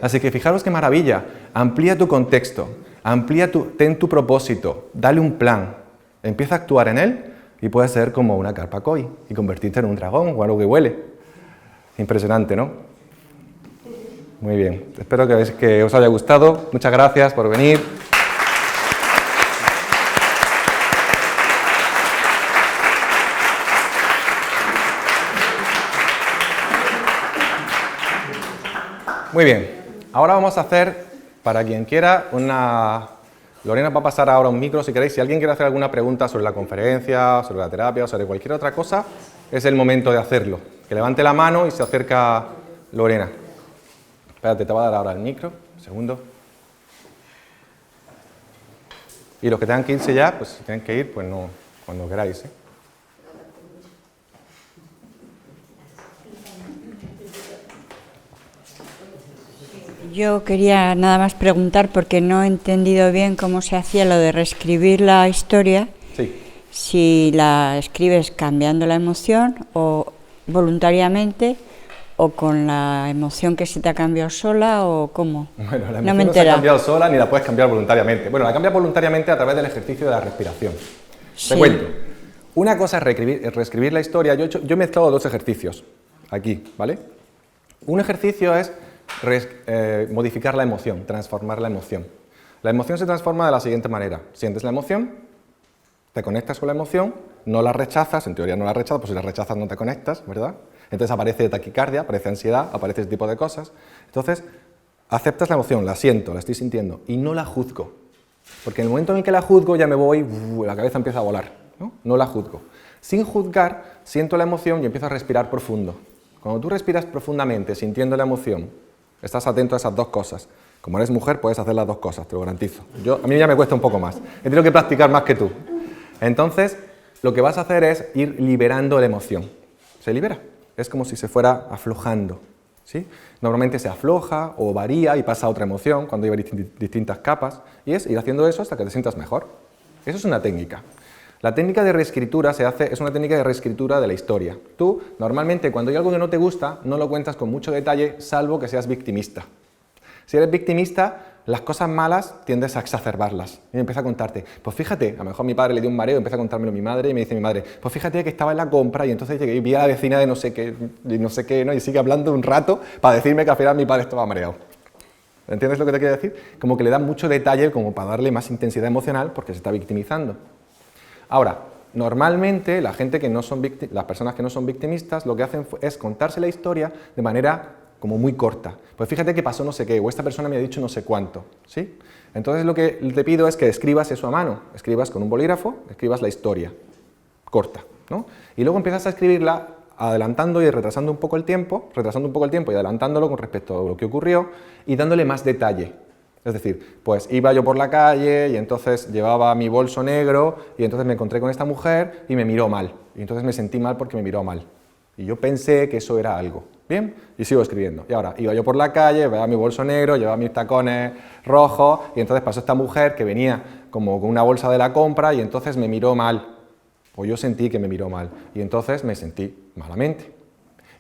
Así que fijaros qué maravilla, amplía tu contexto, ten tu propósito, dale un plan, empieza a actuar en él y puedes ser como una carpa koi y convertirte en un dragón o algo que huele. Impresionante, ¿no? Muy bien, espero que os haya gustado, muchas gracias por venir. Muy bien. Ahora vamos a hacer, para quien quiera, Lorena va a pasar ahora un micro, si queréis. Si alguien quiere hacer alguna pregunta sobre la conferencia, sobre la terapia o sobre cualquier otra cosa, es el momento de hacerlo. Que levante la mano y se acerca Lorena. Espérate, te va a dar ahora el micro. Un segundo. Y los que tengan que irse ya, pues si tienen que ir, pues no, cuando queráis, ¿eh? Yo quería nada más preguntar, porque no he entendido bien cómo se hacía lo de reescribir la historia. Sí. Si la escribes cambiando la emoción o voluntariamente, o con la emoción que se te ha cambiado sola, o cómo. Bueno, la emoción no se ha cambiado sola ni la puedes cambiar voluntariamente. Bueno, la cambias voluntariamente a través del ejercicio de la respiración. Sí. Te cuento. Una cosa es reescribir la historia. Yo he mezclado 2 ejercicios aquí, ¿vale? Un ejercicio es modificar la emoción, transformar la emoción. La emoción se transforma de la siguiente manera. Sientes la emoción, te conectas con la emoción, no la rechazas, en teoría no la rechazas, pues si la rechazas no te conectas, ¿verdad? Entonces aparece taquicardia, aparece ansiedad, aparece ese tipo de cosas. Entonces, aceptas la emoción, la siento, la estoy sintiendo, y no la juzgo. Porque en el momento en que la juzgo ya me voy, la cabeza empieza a volar, ¿no? No la juzgo. Sin juzgar, siento la emoción y empiezo a respirar profundo. Cuando tú respiras profundamente, sintiendo la emoción, estás atento a esas 2 cosas. Como eres mujer, puedes hacer las 2 cosas, te lo garantizo. A mí ya me cuesta un poco más. He tenido que practicar más que tú. Entonces, lo que vas a hacer es ir liberando la emoción. Se libera. Es como si se fuera aflojando, ¿sí? Normalmente se afloja o varía y pasa a otra emoción cuando hay distintas capas. Y es ir haciendo eso hasta que te sientas mejor. Eso es una técnica. La técnica de reescritura es una técnica de reescritura de la historia. Tú, normalmente, cuando hay algo que no te gusta, no lo cuentas con mucho detalle, salvo que seas victimista. Si eres victimista, las cosas malas tiendes a exacerbarlas. Y empieza a contarte, pues fíjate, a lo mejor mi padre le dio un mareo, empieza a contármelo mi madre, y me dice mi madre, pues fíjate que estaba en la compra, y entonces llegué y vi a la vecina de no sé qué, ¿no? Y sigue hablando un rato para decirme que al final mi padre estaba mareado. ¿Entiendes lo que te quiero decir? Como que le dan mucho detalle como para darle más intensidad emocional porque se está victimizando. Ahora, normalmente las personas que no son victimistas lo que hacen es contarse la historia de manera como muy corta. Pues fíjate que pasó no sé qué, o esta persona me ha dicho no sé cuánto, ¿sí? Entonces lo que te pido es que escribas eso a mano, escribas con un bolígrafo, escribas la historia, corta, ¿no? Y luego empiezas a escribirla adelantando y retrasando un poco el tiempo, y adelantándolo con respecto a lo que ocurrió y dándole más detalle. Es decir, pues iba yo por la calle y entonces llevaba mi bolso negro y entonces me encontré con esta mujer y me miró mal. Y entonces me sentí mal porque me miró mal. Y yo pensé que eso era algo. ¿Bien? Y sigo escribiendo. Y ahora, iba yo por la calle, llevaba mi bolso negro, llevaba mis tacones rojos y entonces pasó esta mujer que venía como con una bolsa de la compra y entonces me miró mal. O yo sentí que me miró mal. Y entonces me sentí malamente.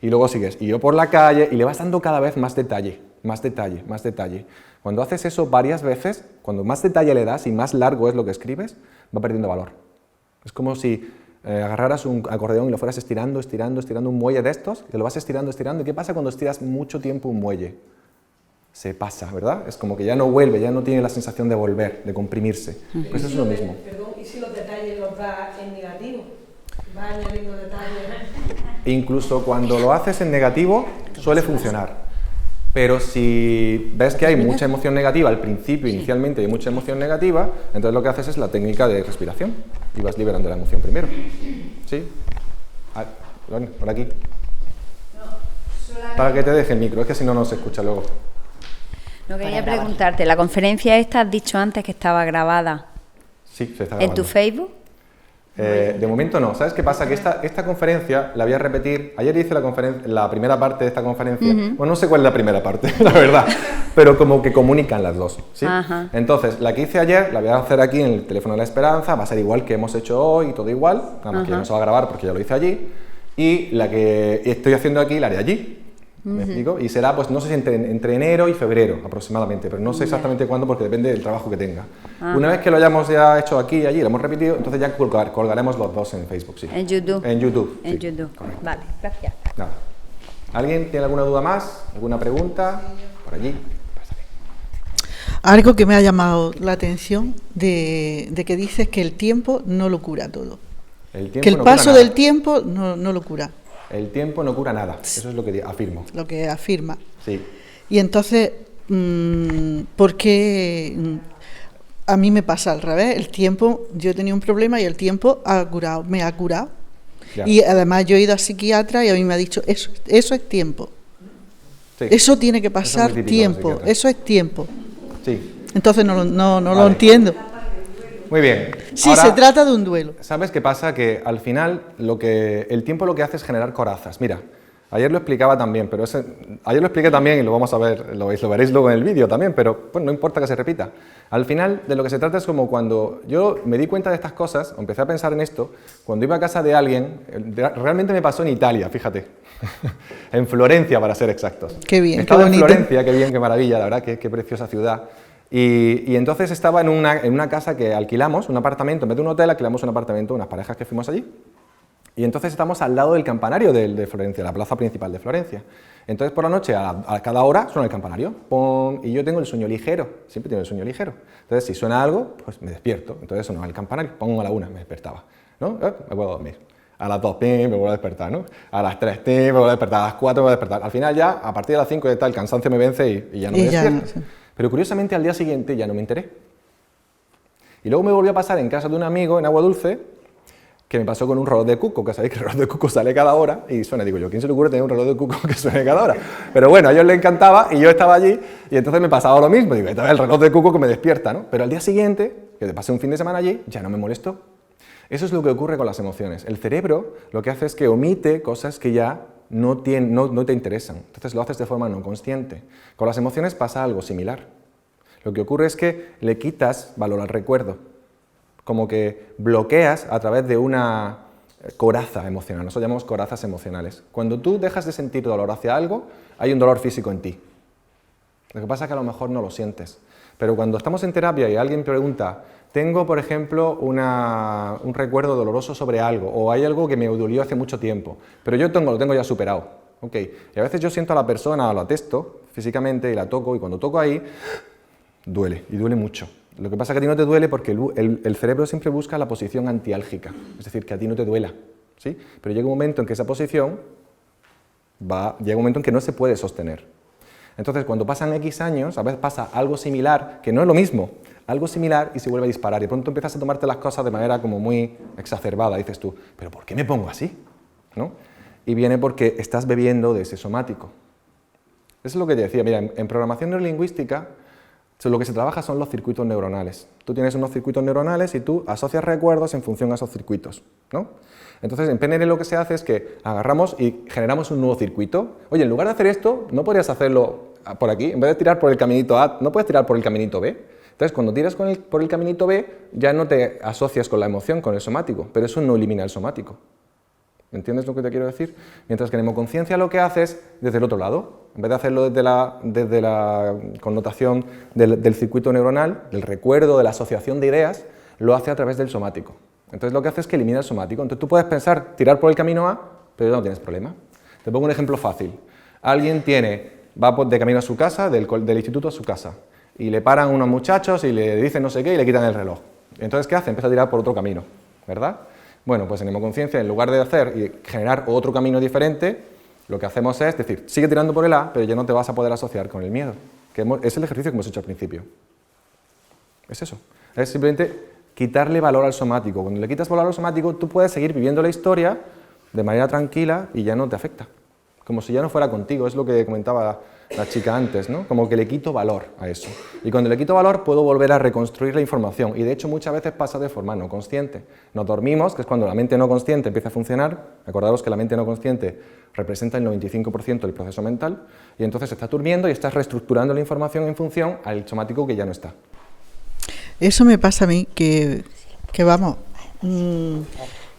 Y luego sigues, y yo por la calle, y le vas dando cada vez más detalle, más detalle, más detalle. Cuando haces eso varias veces, cuando más detalle le das y más largo es lo que escribes, va perdiendo valor. Es como si agarraras un acordeón y lo fueras estirando, estirando, estirando un muelle de estos, que lo vas estirando, estirando. ¿Y qué pasa cuando estiras mucho tiempo un muelle? Se pasa, ¿verdad? Es como que ya no vuelve, ya no tiene la sensación de volver, de comprimirse. Pues eso es lo mismo. Perdón, ¿y si los detalles los da en negativo? ¿Va añadiendo detalles? Incluso cuando lo haces en negativo, suele funcionar. Pero si ves que hay mucha emoción negativa al principio, inicialmente hay mucha emoción negativa, entonces lo que haces es la técnica de respiración y vas liberando la emoción primero. ¿Sí? Ah, por aquí. Para que te deje el micro, es que si no, no se escucha luego. No, quería preguntarte, ¿la conferencia esta has dicho antes que estaba grabada? Sí, se está grabando. ¿En tu Facebook? De momento no. ¿Sabes qué pasa? Que esta conferencia la voy a repetir. Ayer hice la primera parte de esta conferencia. Bueno, no sé cuál es la primera parte, la verdad. Pero como que comunican las dos, ¿sí? Entonces, la que hice ayer la voy a hacer aquí en el teléfono de la Esperanza. Va a ser igual que hemos hecho hoy, todo igual. Nada más que ya no se va a grabar porque ya lo hice allí. Y la que estoy haciendo aquí la haré allí. ¿Me explico? Y será, pues no sé si entre enero y febrero aproximadamente, pero no sé exactamente cuándo porque depende del trabajo que tenga. Una vez que lo hayamos ya hecho aquí y allí, lo hemos repetido, entonces ya colgaremos los dos en Facebook, sí. En YouTube. En YouTube. En sí. YouTube. Correcto. Vale, gracias. Nada. ¿Alguien tiene alguna duda más? ¿Alguna pregunta? Por allí. Algo que me ha llamado la atención de que dices que el tiempo no lo cura todo. Que el paso del tiempo no lo cura. El tiempo no cura nada, eso es lo que afirmo. Lo que afirma. Sí. Y entonces, ¿por qué a mí me pasa al revés? El tiempo, yo he tenido un problema y el tiempo me ha curado. Ya. Y además yo he ido a psiquiatra y a mí me ha dicho, eso es tiempo. Sí. Eso tiene que pasar tiempo, eso es tiempo. Sí. Entonces no lo entiendo. Muy bien. Sí, ahora, se trata de un duelo. ¿Sabes qué pasa? Que al final el tiempo lo que hace es generar corazas. Mira, ayer lo explicaba también, pero ayer lo expliqué también y lo vamos a ver, lo veréis luego en el vídeo también, pero bueno, no importa que se repita. Al final de lo que se trata es como cuando yo me di cuenta de estas cosas, o empecé a pensar en esto, cuando iba a casa de alguien, realmente me pasó en Italia, fíjate, en Florencia para ser exactos. Qué bien, Estaba en Florencia, qué bien, qué maravilla, la verdad, qué preciosa ciudad. Y entonces estaba en una casa que alquilamos, un apartamento, en vez de un hotel, alquilamos un apartamento, unas parejas que fuimos allí. Y entonces estamos al lado del campanario de Florencia, la plaza principal de Florencia. Entonces por la noche, a cada hora, suena el campanario, ¡pum! Y yo tengo el sueño ligero, siempre tengo el sueño ligero. Entonces si suena algo, pues me despierto. Entonces sonaba el campanario, pongo a la 1, me despertaba, ¿no? Me puedo dormir. A las 2, me vuelvo a despertar, ¿no? A las 3, me vuelvo a despertar, a las 4 me vuelvo a despertar. Al final ya, a partir de las 5 el cansancio me vence y ya no me despierto. Sí. Pero curiosamente al día siguiente ya no me enteré. Y luego me volvió a pasar en casa de un amigo en Agua Dulce, que me pasó con un reloj de cuco, que sabéis que el reloj de cuco sale cada hora y suena. Digo yo, ¿quién se le ocurre tener un reloj de cuco que suene cada hora? Pero bueno, a ellos les encantaba y yo estaba allí y entonces me pasaba lo mismo. Digo, esta es el reloj de cuco que me despierta, ¿no? Pero al día siguiente, que pasé un fin de semana allí, ya no me molestó. Eso es lo que ocurre con las emociones. El cerebro lo que hace es que omite cosas que ya no te interesan. Entonces lo haces de forma no consciente. Con las emociones pasa algo similar. Lo que ocurre es que le quitas valor al recuerdo. Como que bloqueas a través de una coraza emocional. Nosotros llamamos corazas emocionales. Cuando tú dejas de sentir dolor hacia algo, hay un dolor físico en ti. Lo que pasa es que a lo mejor no lo sientes. Pero cuando estamos en terapia y alguien pregunta, tengo, por ejemplo, un recuerdo doloroso sobre algo, o hay algo que me dolió hace mucho tiempo, pero yo lo tengo ya superado. Okay. Y a veces yo siento a la persona, la atesto físicamente y la toco, y cuando toco ahí, duele, y duele mucho. Lo que pasa es que a ti no te duele porque el cerebro siempre busca la posición antiálgica, es decir, que a ti no te duela, ¿sí? Pero llega un momento en que esa posición llega un momento en que no se puede sostener. Entonces, cuando pasan X años, a veces pasa algo similar, que no es lo mismo, algo similar y se vuelve a disparar. Y de pronto empiezas a tomarte las cosas de manera como muy exacerbada. Dices tú, ¿pero por qué me pongo así? ¿No? Y viene porque estás bebiendo de ese somático. Eso es lo que te decía. Mira, en programación neurolingüística, lo que se trabaja son los circuitos neuronales. Tú tienes unos circuitos neuronales y tú asocias recuerdos en función a esos circuitos, ¿no? Entonces, en PNL lo que se hace es que agarramos y generamos un nuevo circuito. Oye, en lugar de hacer esto, ¿no podrías hacerlo por aquí? En vez de tirar por el caminito A, ¿no puedes tirar por el caminito B? Entonces, cuando tiras por el caminito B, ya no te asocias con la emoción, con el somático, pero eso no elimina el somático. ¿Entiendes lo que te quiero decir? Mientras que en hemoconciencia lo que hace es desde el otro lado. En vez de hacerlo desde la connotación del circuito neuronal, del recuerdo, de la asociación de ideas, lo hace a través del somático. Entonces lo que hace es que elimina el somático. Entonces tú puedes pensar, tirar por el camino A, pero no tienes problema. Te pongo un ejemplo fácil. Alguien va de camino a su casa, del instituto a su casa, y le paran unos muchachos y le dicen no sé qué y le quitan el reloj. Entonces, ¿qué hace? Empieza a tirar por otro camino, ¿verdad? Bueno, pues en hemoconciencia, en lugar de hacer y generar otro camino diferente, lo que hacemos es decir, sigue tirando por el A, pero ya no te vas a poder asociar con el miedo. Que es el ejercicio que hemos hecho al principio. Es eso. Es simplemente quitarle valor al somático. Cuando le quitas valor al somático, tú puedes seguir viviendo la historia de manera tranquila y ya no te afecta. Como si ya no fuera contigo, es lo que comentaba la chica antes, ¿no? Como que le quito valor a eso. Y cuando le quito valor, puedo volver a reconstruir la información. Y de hecho, muchas veces pasa de forma no consciente. Nos dormimos, que es cuando la mente no consciente empieza a funcionar. Acordaros que la mente no consciente representa el 95% del proceso mental. Y entonces estás durmiendo y estás reestructurando la información en función al somático que ya no está. Eso me pasa a mí, que vamos,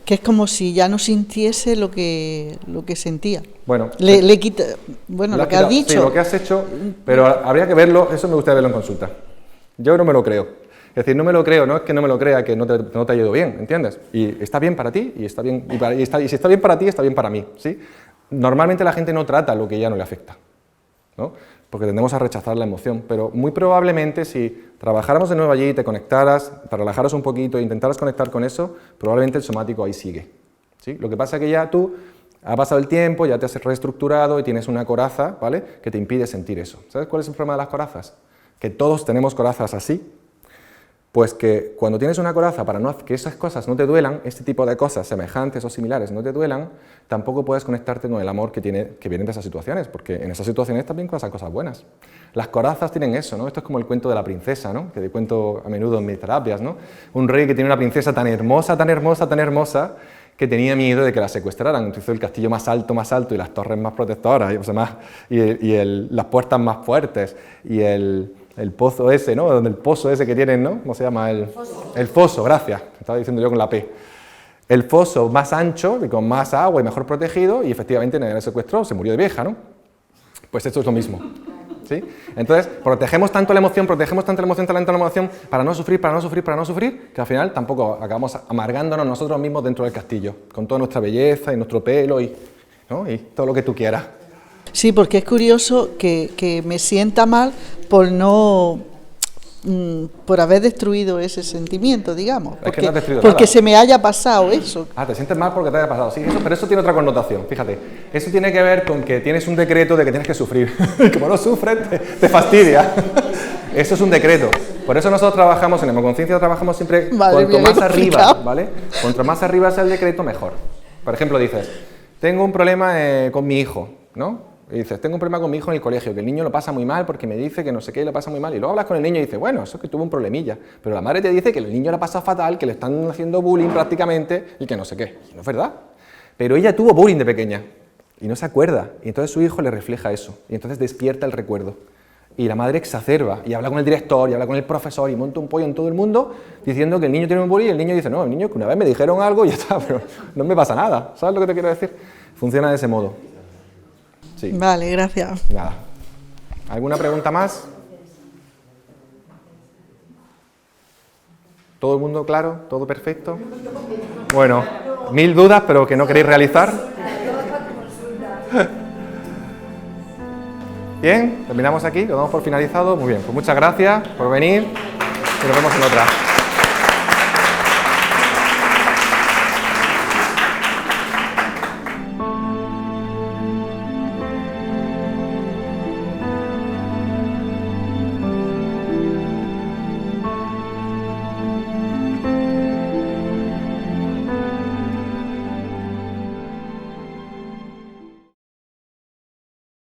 que es como si ya no sintiese lo que sentía. Bueno, le quita, bueno, lo que has dicho. Sí, lo que has hecho, pero habría que verlo, eso me gustaría verlo en consulta. Yo no me lo creo. Es decir, no me lo creo, no es que no me lo crea, que no te ha ido bien, ¿entiendes? Y está bien para ti, y está bien, y si está bien para ti, está bien para mí, ¿sí? Normalmente la gente no trata lo que ya no le afecta, ¿no? Porque tendemos a rechazar la emoción, pero muy probablemente si trabajáramos de nuevo allí, te conectaras, te relajaras un poquito e intentaras conectar con eso, probablemente el somático ahí sigue, ¿sí? Lo que pasa es que ya tú ha pasado el tiempo, ya te has reestructurado y tienes una coraza, ¿vale?, que te impide sentir eso. ¿Sabes cuál es el problema de las corazas? Que todos tenemos corazas así. Pues que cuando tienes una coraza, para que esas cosas no te duelan, este tipo de cosas semejantes o similares no te duelan, tampoco puedes conectarte con el amor que vienen de esas situaciones, porque en esas situaciones también pasan cosas buenas. Las corazas tienen eso, ¿no? Esto es como el cuento de la princesa, ¿no?, que te cuento a menudo en mis terapias, ¿no? Un rey que tiene una princesa tan hermosa, tan hermosa, tan hermosa, que tenía miedo de que la secuestraran. Entonces el castillo más alto y las torres más protectoras, las puertas más fuertes, y el pozo ese, ¿no? El pozo ese que tienen, ¿no? ¿Cómo se llama? El foso, gracias. Estaba diciendo yo con la P. El foso más ancho y con más agua y mejor protegido, y efectivamente nadie la secuestró, se murió de vieja, ¿no? Pues esto es lo mismo, ¿sí? Entonces, protegemos tanto la emoción, para no sufrir, que al final tampoco acabamos amargándonos nosotros mismos dentro del castillo, con toda nuestra belleza y nuestro pelo ¿no?, y todo lo que tú quieras. Sí, porque es curioso que me sienta mal por haber destruido ese sentimiento, digamos. Es que no has destruido porque nada. se me haya pasado eso. Ah, te sientes mal porque te haya pasado. Sí, pero eso tiene otra connotación, fíjate. Eso tiene que ver con que tienes un decreto de que tienes que sufrir. Y como no sufres, te fastidia. Eso es un decreto. Por eso nosotros trabajamos, en hemoconciencia trabajamos siempre cuanto más arriba, ¿vale? Cuanto más arriba sea el decreto, mejor. Por ejemplo, dices, tengo un problema con mi hijo, ¿no? Y dices, tengo un problema con mi hijo en el colegio, que el niño lo pasa muy mal porque me dice que no sé qué, lo pasa muy mal. Y luego hablas con el niño y dices, bueno, eso es que tuvo un problemilla. Pero la madre te dice que el niño la pasa fatal, que le están haciendo bullying prácticamente y que no sé qué. Y no es verdad. Pero ella tuvo bullying de pequeña y no se acuerda. Y entonces su hijo le refleja eso. Y entonces despierta el recuerdo. Y la madre exacerba y habla con el director y habla con el profesor y monta un pollo en todo el mundo diciendo que el niño tiene un bullying y el niño dice, no, el niño que una vez me dijeron algo y ya está, pero no me pasa nada. ¿Sabes lo que te quiero decir? Funciona de ese modo. Sí. Vale, gracias. Nada. ¿Alguna pregunta más? ¿Todo el mundo claro? ¿Todo perfecto? Bueno, 1000 dudas, pero que no queréis realizar. Bien, terminamos aquí, lo damos por finalizado. Muy bien, pues muchas gracias por venir y nos vemos en otra.